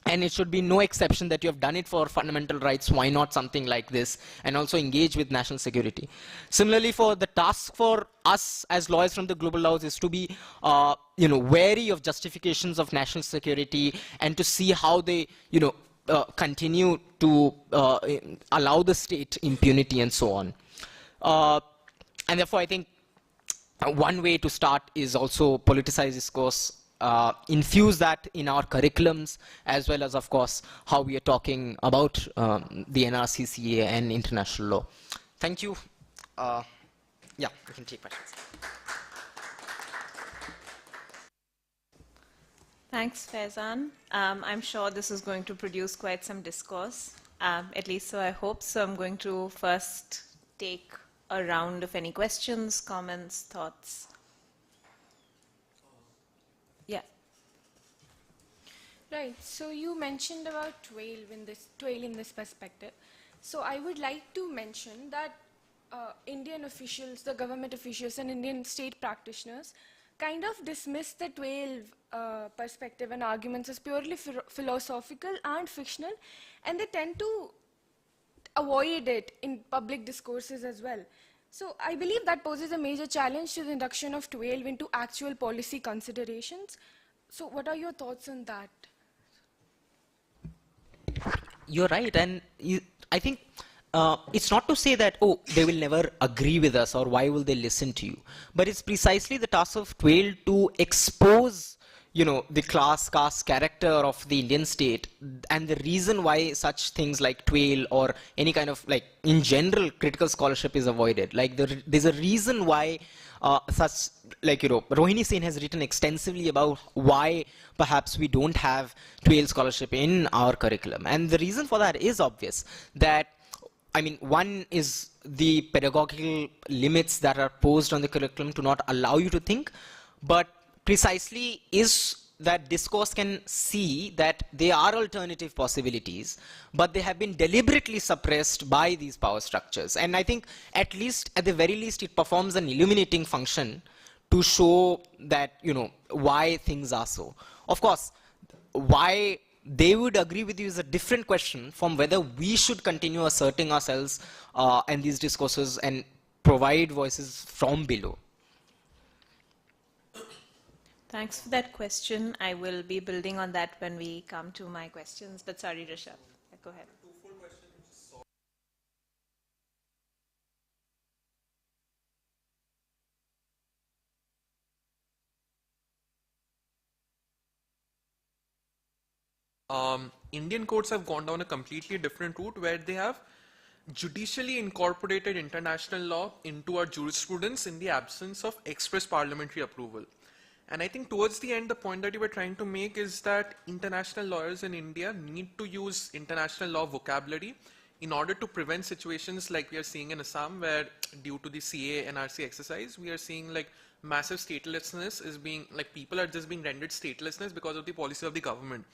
And it should be no exception that you have done it for fundamental rights. Why not something like this? And also engage with national security. Similarly, for the task for us as lawyers from the global laws is to be, wary of justifications of national security and to see how they, continue to allow the state impunity and so on. And therefore, I think one way to start is also politicize discourse. Infuse that in our curriculums, as well as, of course, how we are talking about the NRCCA and international law. Thank you. Yeah, we can take questions. Thanks, Faizan. I'm sure this is going to produce quite some discourse, at least so I hope. So I'm going to first take a round of any questions, comments, thoughts. Yeah. Right. So you mentioned about TWAIL in this perspective. So I would like to mention that Indian officials, the government officials, and Indian state practitioners kind of dismiss the TWAIL perspective and arguments as purely philosophical and fictional, and they tend to avoid it in public discourses as well. So I believe that poses a major challenge to the induction of TWAIL into actual policy considerations. So what are your thoughts on that? You're right, and I think it's not to say that, oh, they will never agree with us or why will they listen to you, but it's precisely the task of TWAIL to expose the class, caste character of the Indian state, and the reason why such things like TWAIL or any kind of, like, in general, critical scholarship is avoided. Like, there's a reason why such, like, Rohini Sen has written extensively about why perhaps we don't have TWAIL scholarship in our curriculum. And the reason for that is obvious, that, I mean, one is the pedagogical limits that are posed on the curriculum to not allow you to think, but precisely is that discourse can see that there are alternative possibilities, but they have been deliberately suppressed by these power structures. And I think at the very least, it performs an illuminating function to show that, why things are so. Of course, why they would agree with you is a different question from whether we should continue asserting ourselves and these discourses and provide voices from below. Thanks for that question. I will be building on that when we come to my questions. But sorry, Rishabh, go ahead. Indian courts have gone down a completely different route where they have judicially incorporated international law into our jurisprudence in the absence of express parliamentary approval. And I think towards the end, the point that you were trying to make is that international lawyers in India need to use international law vocabulary in order to prevent situations like we are seeing in Assam, where due to the CA NRC exercise, we are seeing like massive statelessness is being, like, people are just being rendered statelessness because of the policy of the government.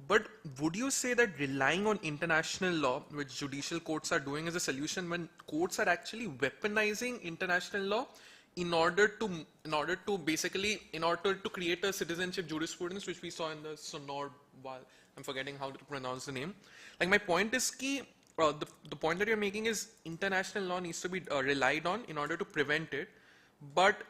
But would you say that relying on international law, which judicial courts are doing, is a solution when courts are actually weaponizing international law in order to create a citizenship jurisprudence, which we saw in the Sonor, I'm forgetting how to pronounce the name. Like my point is the point that you're making is international law needs to be relied on in order to prevent it, but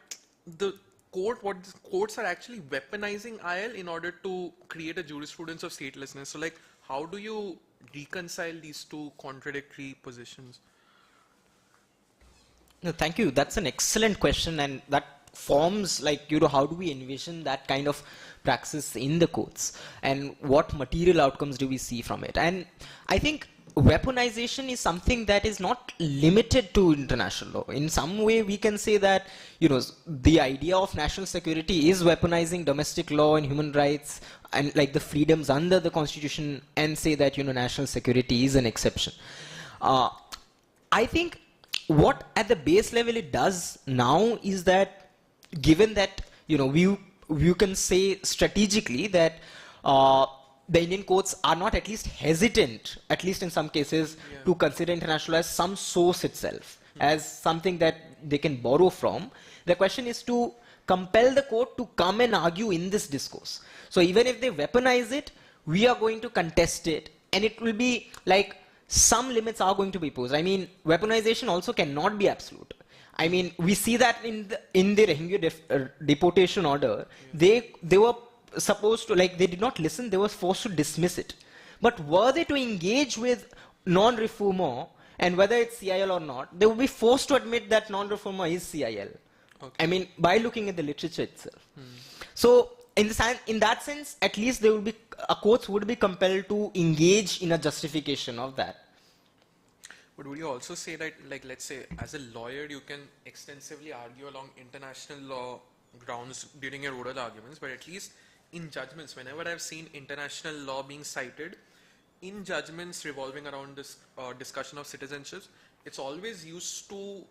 the courts are actually weaponizing IL in order to create a jurisprudence of statelessness. So like, how do you reconcile these two contradictory positions? No, thank you. That's an excellent question, and that forms like, how do we envision that kind of praxis in the courts, and what material outcomes do we see from it? And I think weaponization is something that is not limited to international law. In some way, we can say that, the idea of national security is weaponizing domestic law and human rights and like the freedoms under the constitution, and say that, national security is an exception. I think what at the base level it does now is that, given that, you can say strategically that the Indian courts are not at least hesitant, at least in some cases, to consider international law as some source itself, as something that they can borrow from. The question is to compel the court to come and argue in this discourse. So even if they weaponize it, we are going to contest it, and it will be like some limits are going to be posed. I mean, weaponization also cannot be absolute. I mean, we see that in the Rohingya deportation order, they were supposed to, like, they did not listen, they were forced to dismiss it. But were they to engage with non-reformer, and whether it's CIL or not, they will be forced to admit that non-reformer is CIL. Okay. I mean, by looking at the literature itself. So, in that sense, at least there will be, courts would be compelled to engage in a justification of that. But would you also say that, like, let's say, as a lawyer, you can extensively argue along international law grounds during your oral arguments, but at least in judgments, whenever I've seen international law being cited, in judgments revolving around this discussion of citizenships, it's always used to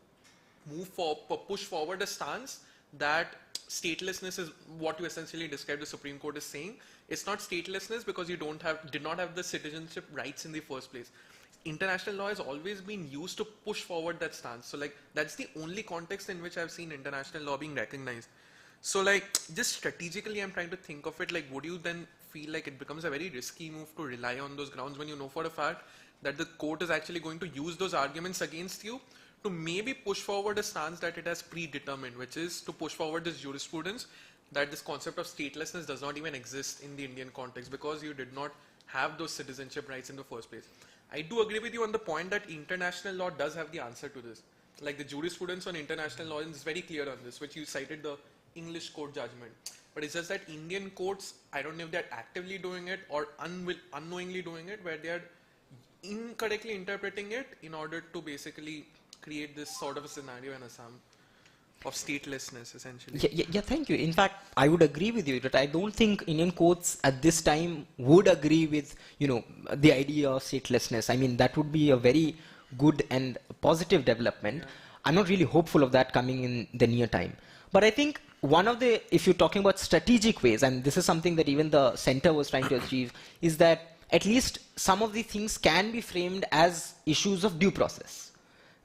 push forward a stance that statelessness is what you essentially described the Supreme Court as saying. It's not statelessness because you did not have the citizenship rights in the first place. International law has always been used to push forward that stance. So like, that's the only context in which I've seen international law being recognized. So like, just strategically, I'm trying to think of it, like, would you then feel like it becomes a very risky move to rely on those grounds when you know for a fact that the court is actually going to use those arguments against you to maybe push forward a stance that it has predetermined, which is to push forward this jurisprudence that this concept of statelessness does not even exist in the Indian context because you did not have those citizenship rights in the first place. I do agree with you on the point that international law does have the answer to this. Like the jurisprudence on international law is very clear on this, which you cited the English court judgment. But it's just that Indian courts, I don't know if they're actively doing it or unknowingly doing it, where they're incorrectly interpreting it in order to basically create this sort of a scenario in Assam of statelessness, essentially. Yeah, thank you. In fact, I would agree with you that I don't think Indian courts at this time would agree with, the idea of statelessness. I mean, that would be a very good and positive development. Yeah. I'm not really hopeful of that coming in the near time. But I think if you're talking about strategic ways, and this is something that even the center was trying to achieve, is that at least some of the things can be framed as issues of due process.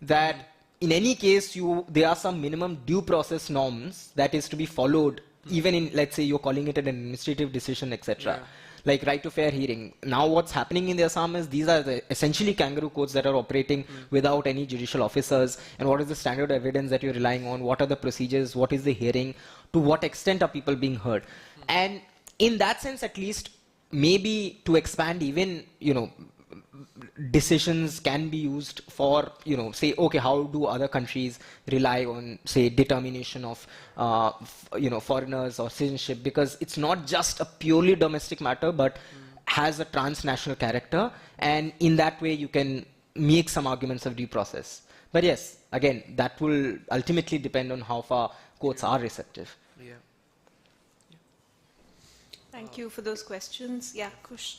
That in any case, there are some minimum due process norms that is to be followed, even in, let's say, you're calling it an administrative decision, etc. Yeah. Like right to fair hearing. Now what's happening in the Assam is these are essentially kangaroo courts that are operating without any judicial officers. And what is the standard evidence that you're relying on? What are the procedures? What is the hearing? To what extent are people being heard? And in that sense, at least, maybe to expand even, decisions can be used for, say, okay, how do other countries rely on, say, determination of, foreigners or citizenship, because it's not just a purely domestic matter, but has a transnational character, and in that way you can make some arguments of due process. But yes, again, that will ultimately depend on how far courts are receptive. Yeah. Thank you for those questions. Yeah, Kush.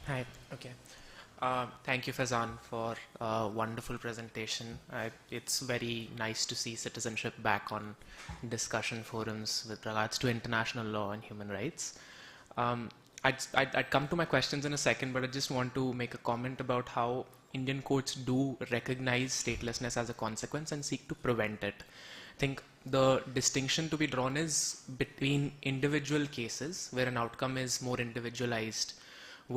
Hi. Okay. Thank you, Faizan, for a wonderful presentation. It's very nice to see citizenship back on discussion forums with regards to international law and human rights. I'd come to my questions in a second, but I just want to make a comment about how Indian courts do recognize statelessness as a consequence and seek to prevent it. think the distinction to be drawn is between individual cases where an outcome is more individualized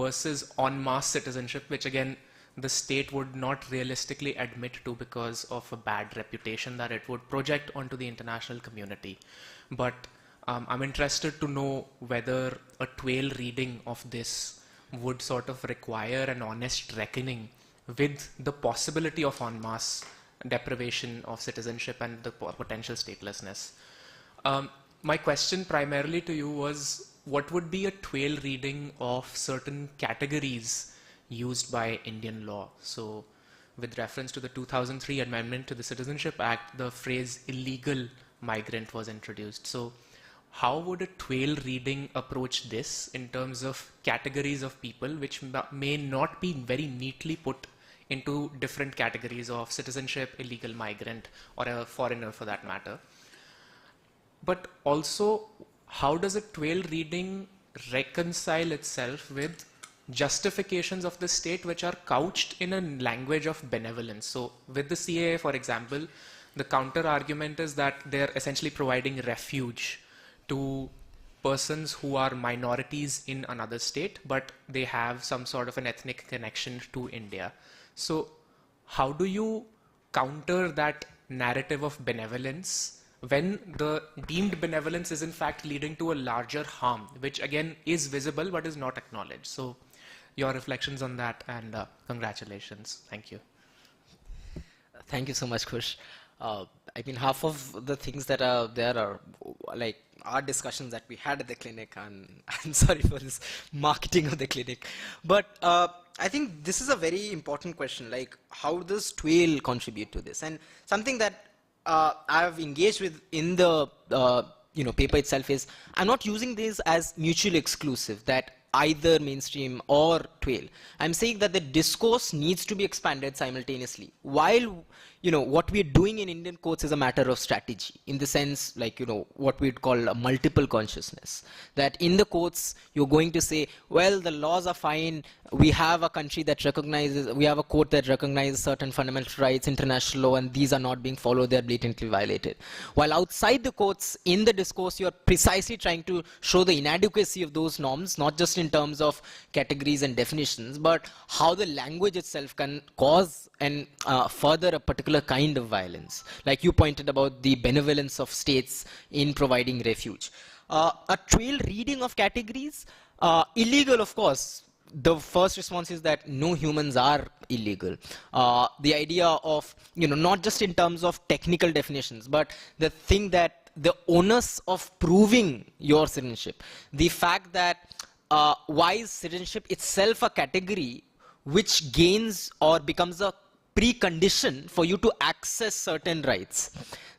versus en masse citizenship, which again the state would not realistically admit to because of a bad reputation that it would project onto the international community. But I'm interested to know whether a TWAIL reading of this would sort of require an honest reckoning with the possibility of en masse deprivation of citizenship and the potential statelessness. My question primarily to you was, what would be a TWAIL reading of certain categories used by Indian law? So with reference to the 2003 amendment to the Citizenship Act, the phrase illegal migrant was introduced. So how would a TWAIL reading approach this in terms of categories of people which may not be very neatly put into different categories of citizenship, illegal migrant, or a foreigner for that matter? But also, how does a TWAIL reading reconcile itself with justifications of the state which are couched in a language of benevolence? So with the CAA, for example, the counter argument is that they're essentially providing refuge to persons who are minorities in another state, but they have some sort of an ethnic connection to India. So how do you counter that narrative of benevolence when the deemed benevolence is in fact leading to a larger harm, which again is visible but is not acknowledged? So your reflections on that, and congratulations. Thank you. Thank you so much, Kush. I mean, half of the things that are there are like our discussions that we had at the clinic, and I'm sorry for this marketing of the clinic. But I think this is a very important question, like how does TWAIL contribute to this? And something that I've engaged with in the paper itself is, I'm not using this as mutually exclusive, that either mainstream or TWAIL. I'm saying that the discourse needs to be expanded simultaneously. While what we're doing in Indian courts is a matter of strategy, in the sense, like, what we'd call a multiple consciousness. That in the courts, you're going to say, well, the laws are fine. We have a country that recognizes, we have a court that recognizes certain fundamental rights, international law, and these are not being followed, they're blatantly violated. While outside the courts, in the discourse, you're precisely trying to show the inadequacy of those norms, not just in terms of categories and definitions, but how the language itself can cause and further a particular kind of violence. Like you pointed about the benevolence of states in providing refuge. A TWAIL reading of categories, illegal, of course. The first response is that no humans are illegal. The idea of, not just in terms of technical definitions, but the thing that the onus of proving your citizenship, the fact that why is citizenship itself a category which gains or becomes a precondition for you to access certain rights,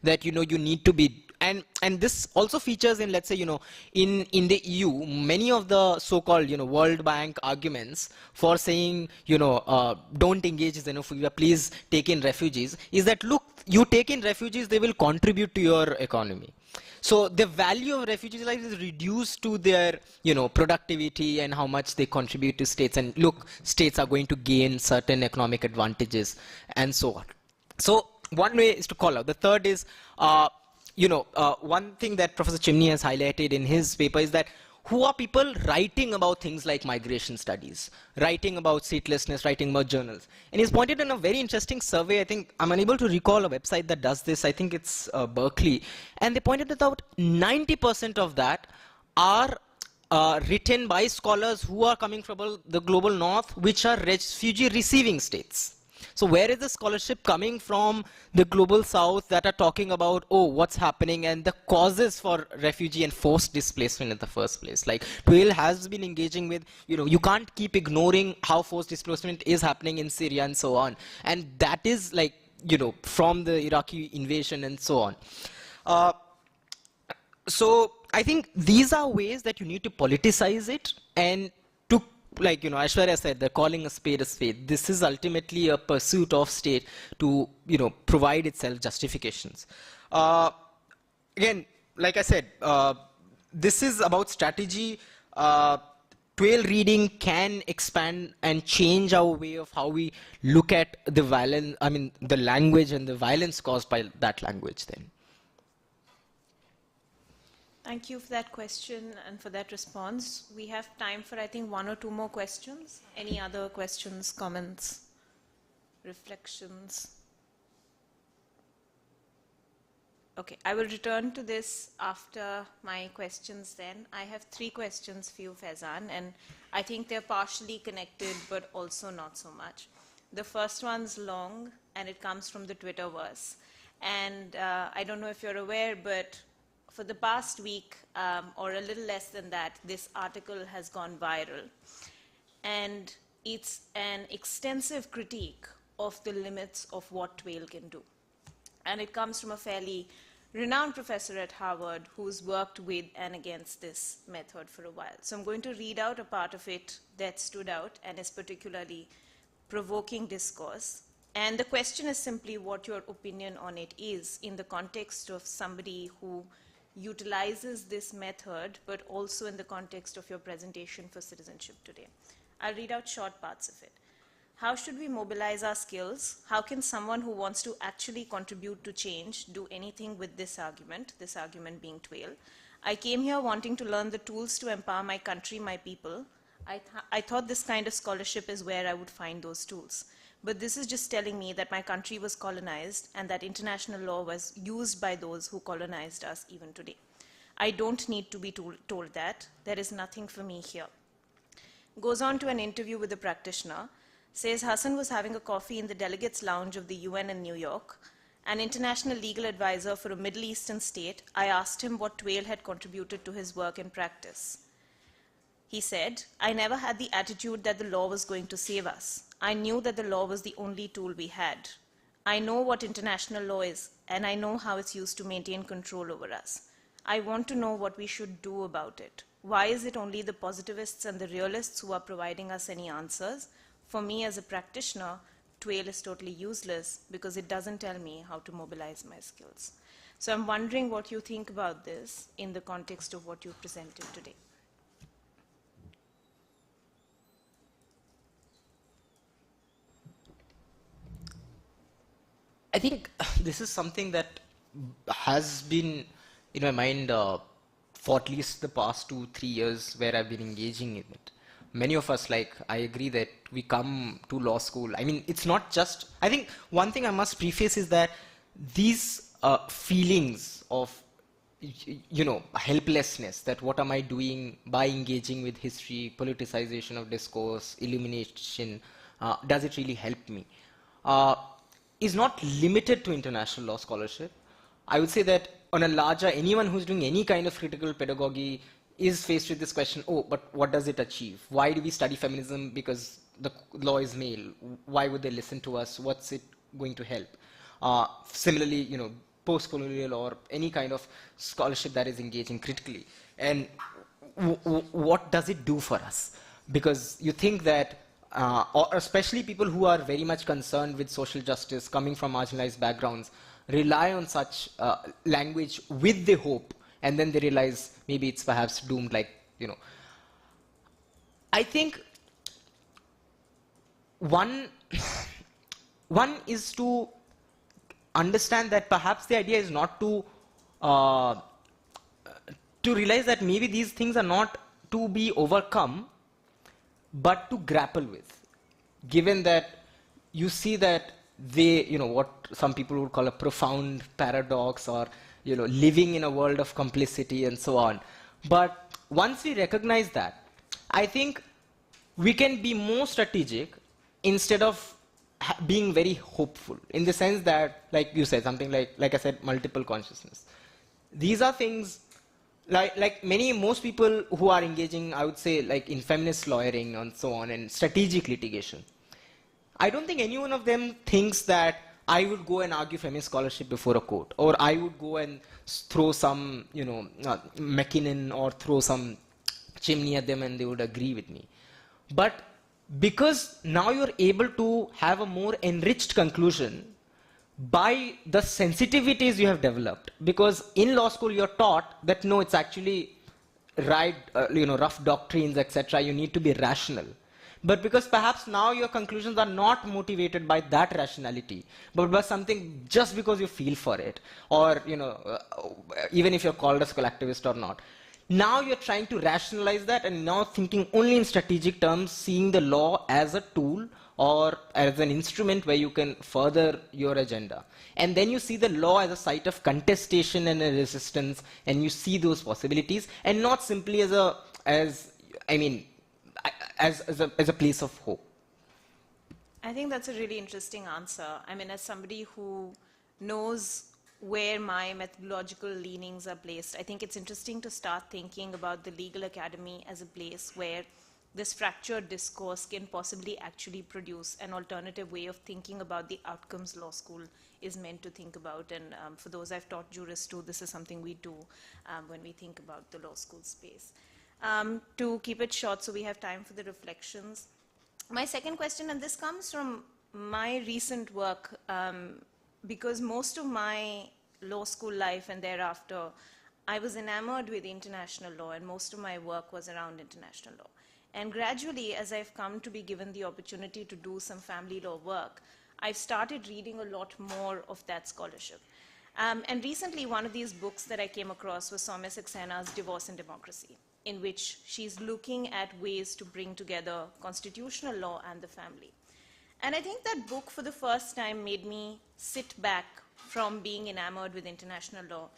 that you need to be, and this also features in, let's say, in the EU, many of the so-called World Bank arguments for saying don't engage in xenophobia, please take in refugees, is that look, you take in refugees, they will contribute to your economy. So the value of refugees' lives is reduced to their, productivity and how much they contribute to states. And look, states are going to gain certain economic advantages and so on. So one way is to call out. The third is, one thing that Professor Chimney has highlighted in his paper is that who are people writing about things like migration studies, writing about statelessness, writing about journals. And he's pointed in a very interesting survey. I think I'm unable to recall a website that does this. I think it's Berkeley. And they pointed out 90% of that are written by scholars who are coming from the global north, which are refugee receiving states. So where is the scholarship coming from the global south that are talking about, oh, what's happening and the causes for refugee and forced displacement in the first place? Like TWAIL has been engaging with, you can't keep ignoring how forced displacement is happening in Syria and so on. And that is like, from the Iraqi invasion and so on. So I think these are ways that you need to politicize it, and like Aishwarya said, they're calling a spade a spade. This is ultimately a pursuit of state to provide itself justifications. Again, like I said, this is about strategy. TWAIL reading can expand and change our way of how we look at the violence, the language and the violence caused by that language then. Thank you for that question and for that response. We have time for, I think, 1 or 2 more questions. Any other questions, comments, reflections? Okay, I will return to this after my questions then. I have 3 questions for you, Faizan, and I think they're partially connected, but also not so much. The first one's long, and it comes from the Twitterverse. And I don't know if you're aware, but for the past week, or a little less than that, this article has gone viral. And it's an extensive critique of the limits of what TWAIL can do. And it comes from a fairly renowned professor at Harvard who's worked with and against this method for a while. So I'm going to read out a part of it that stood out and is particularly provoking discourse. And the question is simply what your opinion on it is in the context of somebody who utilizes this method, but also in the context of your presentation for citizenship today. I'll read out short parts of it. How should we mobilize our skills? How can someone who wants to actually contribute to change do anything with this argument being TWAIL? I came here wanting to learn the tools to empower my country, my people. I thought this kind of scholarship is where I would find those tools. But this is just telling me that my country was colonized and that international law was used by those who colonized us even today. I don't need to be told that. There is nothing for me here. Goes on to an interview with a practitioner. Says Hassan was having a coffee in the delegates' lounge of the UN in New York. An international legal advisor for a Middle Eastern state, I asked him what TWAIL had contributed to his work and practice. He said, I never had the attitude that the law was going to save us. I knew that the law was the only tool we had. I know what international law is, and I know how it's used to maintain control over us. I want to know what we should do about it. Why is it only the positivists and the realists who are providing us any answers? For me as a practitioner, TWAIL is totally useless because it doesn't tell me how to mobilize my skills. So I'm wondering what you think about this in the context of what you've presented today. I think this is something that has been in my mind for at least the past 2-3 years where I've been engaging in it. Many of us, like, I agree that we come to law school. I mean, it's not just, I think one thing I must preface is that these feelings of, helplessness, that what am I doing by engaging with history, politicization of discourse, illumination, does it really help me? Is not limited to international law scholarship. I would say that on a larger, anyone who's doing any kind of critical pedagogy is faced with this question, oh, but what does it achieve? Why do we study feminism? Because the law is male. Why would they listen to us? What's it going to help? Similarly, post-colonial or any kind of scholarship that is engaging critically. And what does it do for us? Because you think that, or especially people who are very much concerned with social justice, coming from marginalized backgrounds, rely on such language with the hope, and then they realize maybe it's perhaps doomed, I think one is to understand that perhaps the idea is not to realize that maybe these things are not to be overcome, but to grapple with, given that you see that they, what some people would call a profound paradox, or living in a world of complicity and so on. But once we recognize that, I think we can be more strategic instead of being very hopeful, in the sense that, like you said, something like I said, multiple consciousness. These are things like most people who are engaging, I would say, like in feminist lawyering and so on, and strategic litigation. I don't think any one of them thinks that I would go and argue feminist scholarship before a court, or I would go and throw some, McKinnon or throw some chimney at them and they would agree with me. But because now you're able to have a more enriched conclusion by the sensitivities you have developed, because in law school you're taught that no, it's actually right, rough doctrines, etc. You need to be rational. but because perhaps now your conclusions are not motivated by that rationality, but by something just because you feel for it, or even if you're called a collectivist or not. Now you're trying to rationalize that and now thinking only in strategic terms, seeing the law as a tool or as an instrument where you can further your agenda. And then you see the law as a site of contestation and a resistance, and you see those possibilities, and not simply as a place of hope. I think that's a really interesting answer. I mean, as somebody who knows where my methodological leanings are placed, I think it's interesting to start thinking about the legal academy as a place where this fractured discourse can possibly actually produce an alternative way of thinking about the outcomes law school is meant to think about. And for those I've taught jurists too, this is something we do when we think about the law school space. To keep it short so we have time for the reflections, my second question, and this comes from my recent work, because most of my law school life and thereafter, I was enamored with international law, and most of my work was around international law. And gradually, as I've come to be given the opportunity to do some family law work, I've started reading a lot more of that scholarship. And recently, one of these books that I came across was Soumya Saksena's Divorce and Democracy, in which she's looking at ways to bring together constitutional law and the family. And I think that book, for the first time, made me sit back from being enamored with international law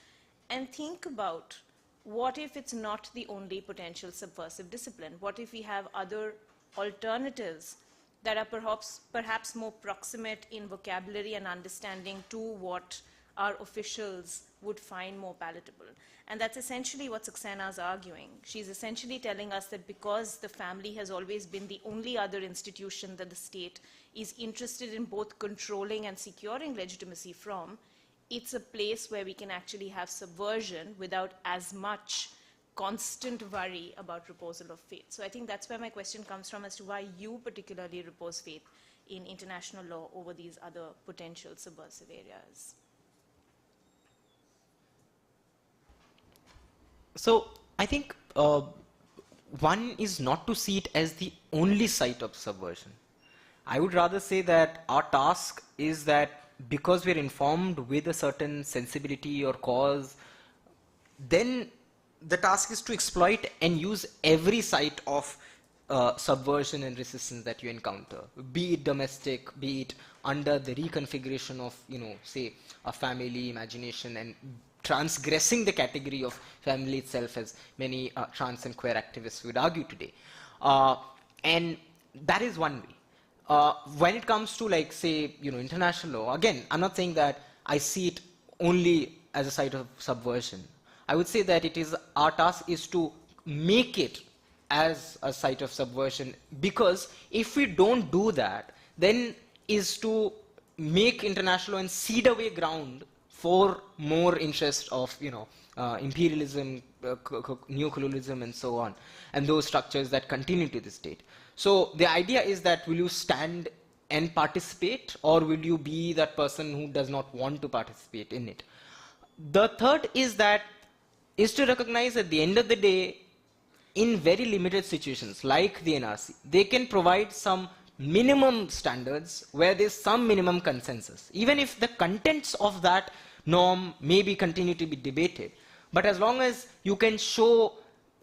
and think about, what if it's not the only potential subversive discipline? What if we have other alternatives that are perhaps more proximate in vocabulary and understanding to what our officials would find more palatable? And that's essentially what Saksena's arguing. She's essentially telling us that because the family has always been the only other institution that the state is interested in both controlling and securing legitimacy from, it's a place where we can actually have subversion without as much constant worry about reposal of faith. So I think that's where my question comes from, as to why you particularly repose faith in international law over these other potential subversive areas. So I think one is not to see it as the only site of subversion. I would rather say that our task is that because we're informed with a certain sensibility or cause, then the task is to exploit and use every site of subversion and resistance that you encounter, be it domestic, be it under the reconfiguration of, say, a family imagination and transgressing the category of family itself, as many trans and queer activists would argue today. And that is one way. When it comes to, like, say, international law, again, I'm not saying that I see it only as a site of subversion. I would say that our task is to make it as a site of subversion, because if we don't do that, then is to make international law and seed away ground for more interest of, imperialism, neocolonialism, and so on, and those structures that continue to this date. So the idea is that, will you stand and participate, or will you be that person who does not want to participate in it? The third is to recognize at the end of the day, in very limited situations like the NRC, they can provide some minimum standards where there's some minimum consensus, even if the contents of that norm maybe continue to be debated. But as long as you can show,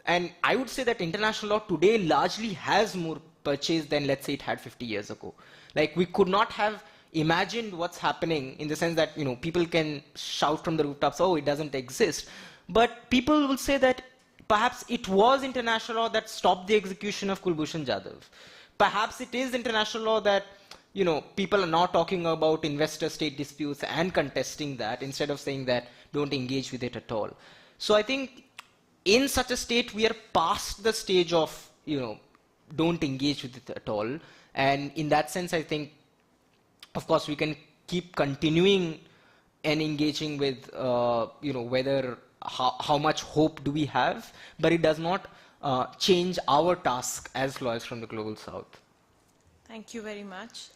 and I would say that international law today largely has more purchase than, let's say, it had 50 years ago. Like, we could not have imagined what's happening, in the sense that, people can shout from the rooftops, oh, it doesn't exist. But people will say that perhaps it was international law that stopped the execution of Kulbhushan Jadhav. Perhaps it is international law that, people are now talking about investor-state disputes and contesting that, instead of saying that don't engage with it at all. So I think in such a state, we are past the stage of, don't engage with it at all. And in that sense, I think, of course, we can keep continuing and engaging with, whether how much hope do we have, but it does not change our task as lawyers from the Global South. Thank you very much.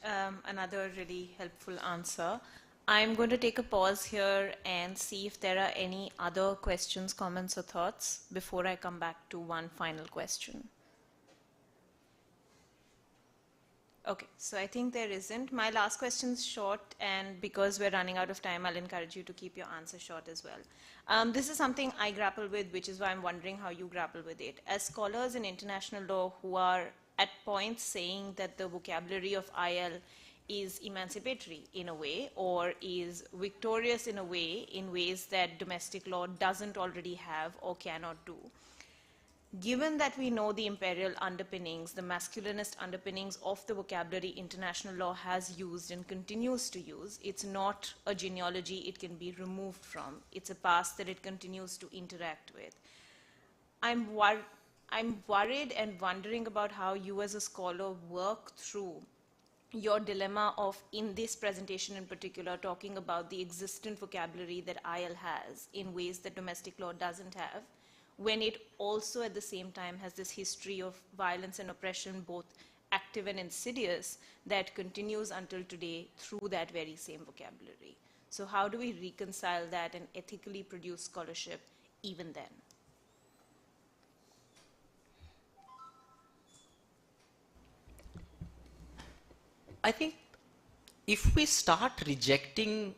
Another really helpful answer. I'm going to take a pause here and see if there are any other questions, comments, or thoughts before I come back to one final question. Okay, so I think there isn't. My last question's short, and because we're running out of time, I'll encourage you to keep your answer short as well. This is something I grapple with, which is why I'm wondering how you grapple with it. As scholars in international law who are at points saying that the vocabulary of IL is emancipatory in a way, or is victorious in a way, in ways that domestic law doesn't already have or cannot do. Given that we know the imperial underpinnings, the masculinist underpinnings of the vocabulary international law has used and continues to use, it's not a genealogy it can be removed from. It's a past that it continues to interact with. I'm worried and wondering about how you as a scholar work through your dilemma of, in this presentation in particular, talking about the existent vocabulary that IL has in ways that domestic law doesn't have, when it also at the same time has this history of violence and oppression, both active and insidious, that continues until today through that very same vocabulary. So how do we reconcile that and ethically produce scholarship even then? I think if we start rejecting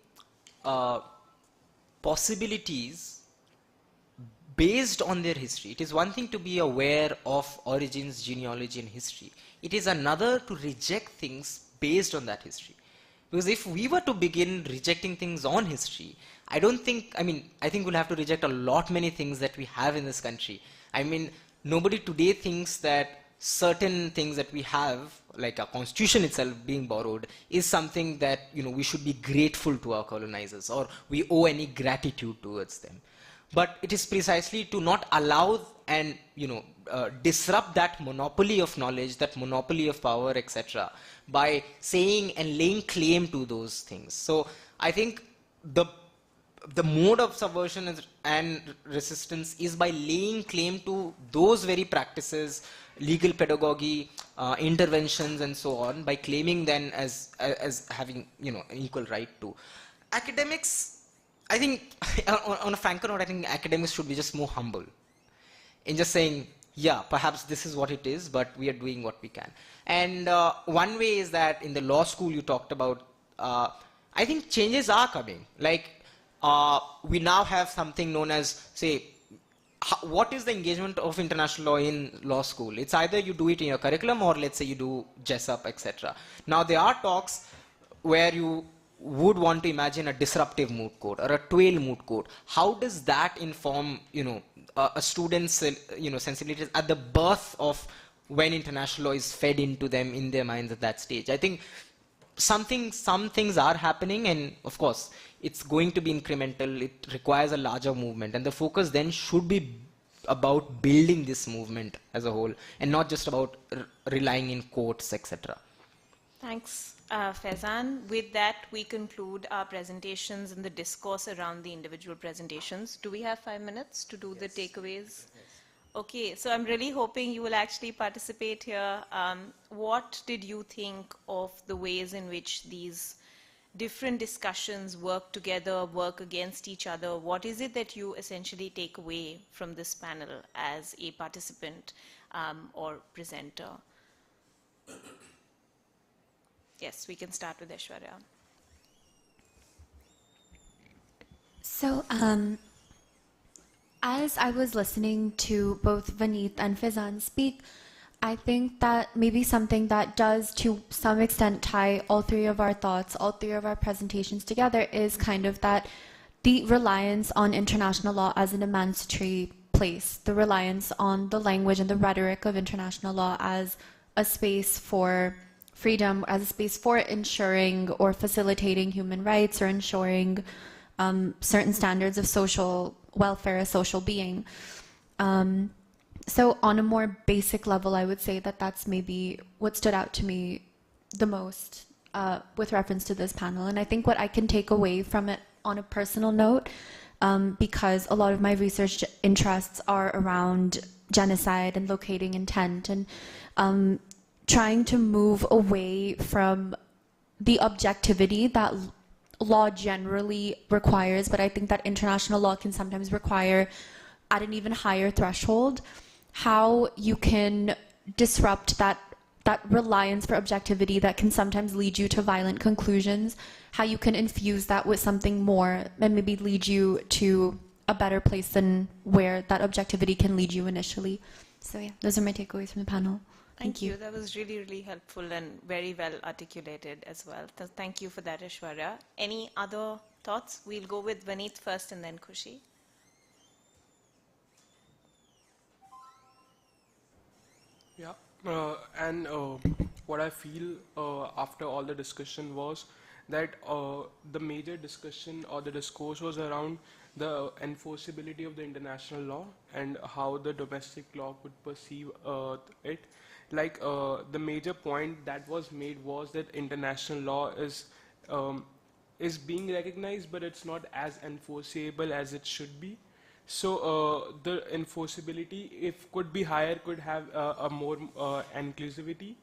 possibilities based on their history, it is one thing to be aware of origins, genealogy, and history. It is another to reject things based on that history. Because if we were to begin rejecting things on history, I think we'll have to reject a lot many things that we have in this country. I mean, nobody today thinks that certain things that we have, like our constitution itself being borrowed, is something that, we should be grateful to our colonizers, or we owe any gratitude towards them. But it is precisely to not allow and disrupt that monopoly of knowledge, that monopoly of power, etc., by saying and laying claim to those things. So I think the mode of subversion and resistance is by laying claim to those very practices, legal pedagogy, interventions, and so on, by claiming them as having an equal right to. Academics, I think, on a franker note, I think academics should be just more humble in just saying, yeah, perhaps this is what it is, but we are doing what we can. And one way is that in the law school you talked about, I think changes are coming. Like, we now have something known as, say, what is the engagement of international law in law school? It's either you do it in your curriculum, or let's say you do Jessup, etc. Now there are talks where you would want to imagine a disruptive moot court or a TWAIL moot court. How does that inform, a student's, sensibilities at the birth of when international law is fed into them in their minds at that stage? I think some things are happening, and of course, it's going to be incremental. It requires a larger movement, and the focus then should be about building this movement as a whole, and not just about relying in quotes, etc. Thanks, Faizan. With that, we conclude our presentations and the discourse around the individual presentations. Do we have 5 minutes to do the takeaways? Okay, so I'm really hoping you will actually participate here. What did you think of the ways in which these different discussions work together, work against each other? What is it that you essentially take away from this panel as a participant or presenter? Yes, we can start with Aishwarya. So, as I was listening to both Vaneet and Faizan speak, I think that maybe something that does to some extent tie all three of our thoughts, all three of our presentations together is kind of that the reliance on international law as an emancipatory place, the reliance on the language and the rhetoric of international law as a space for freedom, as a space for ensuring or facilitating human rights or ensuring certain standards of social welfare, social being. So on a more basic level, I would say that that's maybe what stood out to me the most with reference to this panel. And I think what I can take away from it on a personal note, because a lot of my research interests are around genocide and locating intent and trying to move away from the objectivity that law generally requires, but I think that international law can sometimes require at an even higher threshold, how you can disrupt that that reliance for objectivity that can sometimes lead you to violent conclusions, how you can infuse that with something more and maybe lead you to a better place than where that objectivity can lead you initially. So yeah, those are my takeaways from the panel. Thank you. That was really, really helpful and very well articulated as well. Thank you for that, Aishwarya. Any other thoughts? We'll go with Vaneet first and then Khushi. Yeah, and what I feel after all the discussion was that the major discussion or the discourse was around the enforceability of the international law and how the domestic law could perceive it. Like the major point that was made was that international law is being recognized, but it's not as enforceable as it should be. So the enforceability, if could be higher, could have a more inclusivity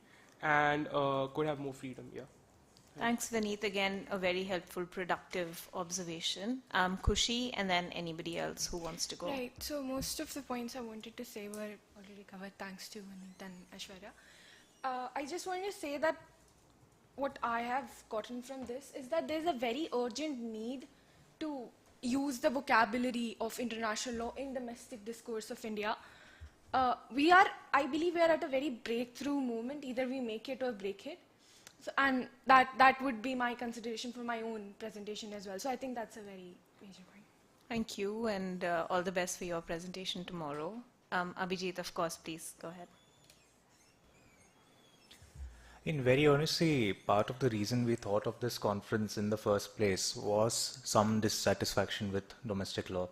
and could have more freedom. Yeah. Thanks, Vaneet. Again, a very helpful, productive observation. Khushi, and then anybody else who wants to go. Right. So most of the points I wanted to say were already covered. Thanks to Vaneet and Aishwarya. I just want to say that what I have gotten from this is that there's a very urgent need to use the vocabulary of international law in domestic discourse of India. I believe we are at a very breakthrough moment. Either we make it or break it. So, and that would be my consideration for my own presentation as well. So I think that's a very major point. Thank you, and all the best for your presentation tomorrow. Abhijit, of course, please go ahead. In very honesty, part of the reason we thought of this conference in the first place was some dissatisfaction with domestic law.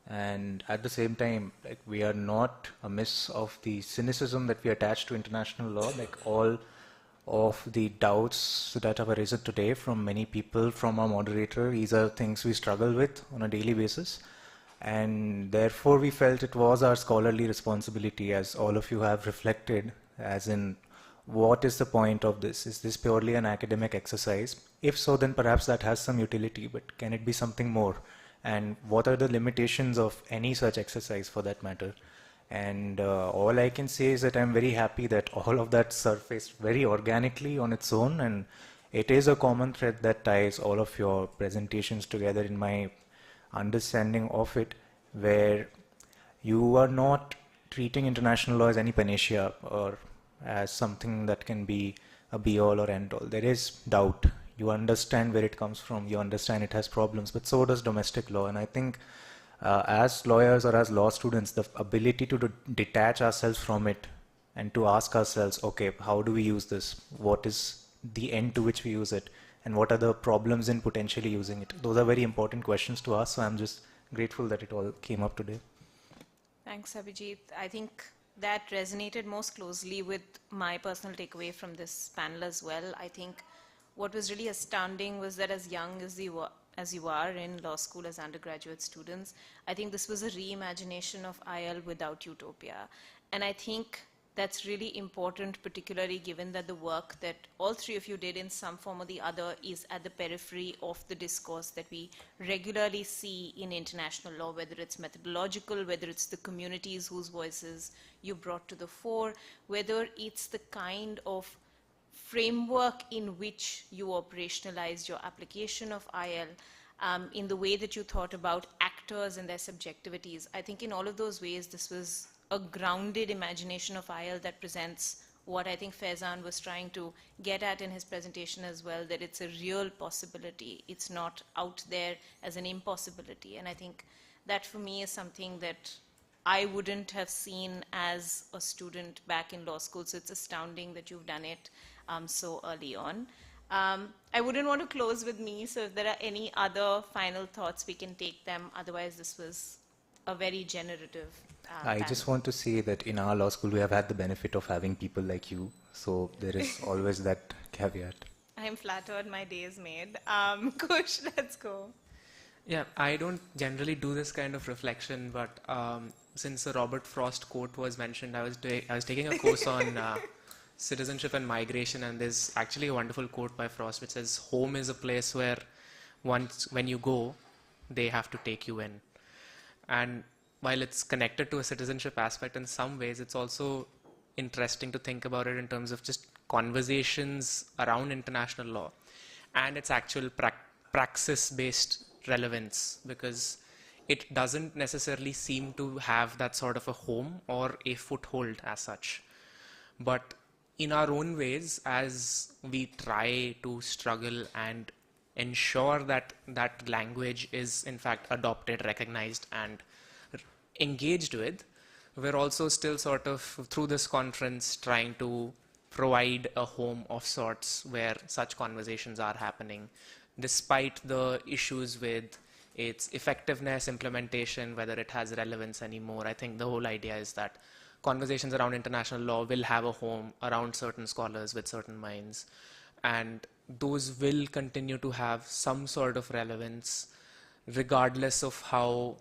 And at the same time, like, we are not amiss of the cynicism that we attach to international law, like all of the doubts that have arisen today from many people, from our moderator. These are things we struggle with on a daily basis. And therefore, we felt it was our scholarly responsibility, as all of you have reflected, as in, what is the point of this? Is this purely an academic exercise? If so, then perhaps that has some utility, but can it be something more? And what are the limitations of any such exercise for that matter? And all I can say is that I'm very happy that all of that surfaced very organically on its own, and it is a common thread that ties all of your presentations together in my understanding of it, where you are not treating international law as any panacea or as something that can be a be-all or end-all. There is doubt. You understand where it comes from. You understand it has problems, but so does domestic law. And I think as lawyers or as law students, the ability to detach ourselves from it and to ask ourselves, okay, how do we use this? What is the end to which we use it? And what are the problems in potentially using it? Those are very important questions to ask. So I'm just grateful that it all came up today. Thanks, Abhijit. I think that resonated most closely with my personal takeaway from this panel as well. I think what was really astounding was that as young as you are in law school as undergraduate students, I think this was a reimagination of IL without utopia. And I think that's really important, particularly given that the work that all three of you did in some form or the other is at the periphery of the discourse that we regularly see in international law, whether it's methodological, whether it's the communities whose voices you brought to the fore, whether it's the kind of framework in which you operationalized your application of IL, in the way that you thought about actors and their subjectivities. I think in all of those ways, this was a grounded imagination of IL that presents what I think Faizan was trying to get at in his presentation as well, that it's a real possibility. It's not out there as an impossibility. And I think that for me is something that I wouldn't have seen as a student back in law school. So it's astounding that you've done it so early on. I wouldn't want to close with me, so if there are any other final thoughts, we can take them. Otherwise, this was a very generative I just want to say that in our law school, we have had the benefit of having people like you. So there is always that caveat. I'm flattered, my day is made. Kush, let's go. Yeah, I don't generally do this kind of reflection, but since the Robert Frost quote was mentioned, I was taking a course on citizenship and migration, and there's actually a wonderful quote by Frost which says, "Home is a place where when you go, they have to take you in." And while it's connected to a citizenship aspect, in some ways it's also interesting to think about it in terms of just conversations around international law and its actual praxis-based relevance, because it doesn't necessarily seem to have that sort of a home or a foothold as such. But in our own ways, as we try to struggle and ensure that that language is in fact adopted, recognized, and engaged with, we're also still sort of, through this conference, trying to provide a home of sorts where such conversations are happening, despite the issues with its effectiveness, implementation, whether it has relevance anymore. I think the whole idea is that conversations around international law will have a home around certain scholars with certain minds, and those will continue to have some sort of relevance regardless of how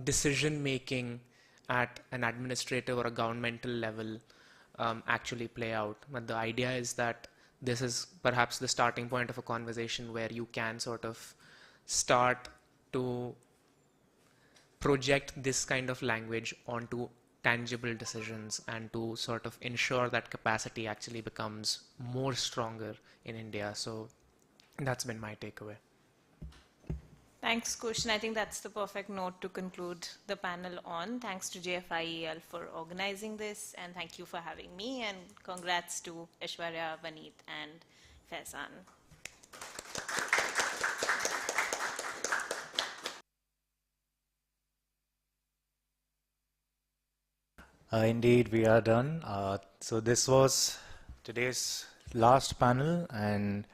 decision making at an administrative or a governmental level actually play out. But the idea is that this is perhaps the starting point of a conversation where you can sort of start to project this kind of language onto tangible decisions and to sort of ensure that capacity actually becomes more stronger in India. So that's been my takeaway. Thanks, Kush. And I think that's the perfect note to conclude the panel on. Thanks to JFIEL for organizing this, and thank you for having me, and congrats to Aishwarya, Vaneet, and Faizan. Indeed, we are done. So this was today's last panel, and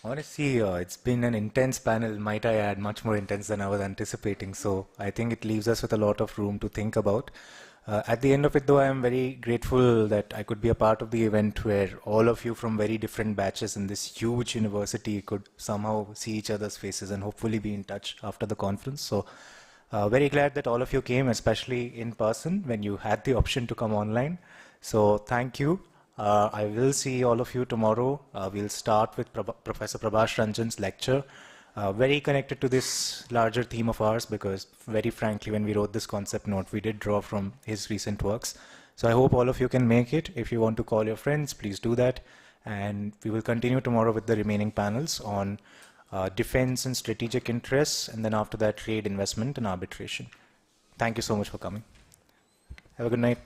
I want to see, it's been an intense panel, might I add, much more intense than I was anticipating. So I think it leaves us with a lot of room to think about. At the end of it, though, I am very grateful that I could be a part of the event where all of you from very different batches in this huge university could somehow see each other's faces and hopefully be in touch after the conference. So very glad that all of you came, especially in person when you had the option to come online. So thank you. I will see all of you tomorrow. We'll start with Professor Prabhash Ranjan's lecture, very connected to this larger theme of ours, because very frankly, when we wrote this concept note, we did draw from his recent works. So I hope all of you can make it. If you want to call your friends, please do that. And we will continue tomorrow with the remaining panels on defense and strategic interests, and then after that, trade, investment, and arbitration. Thank you so much for coming. Have a good night.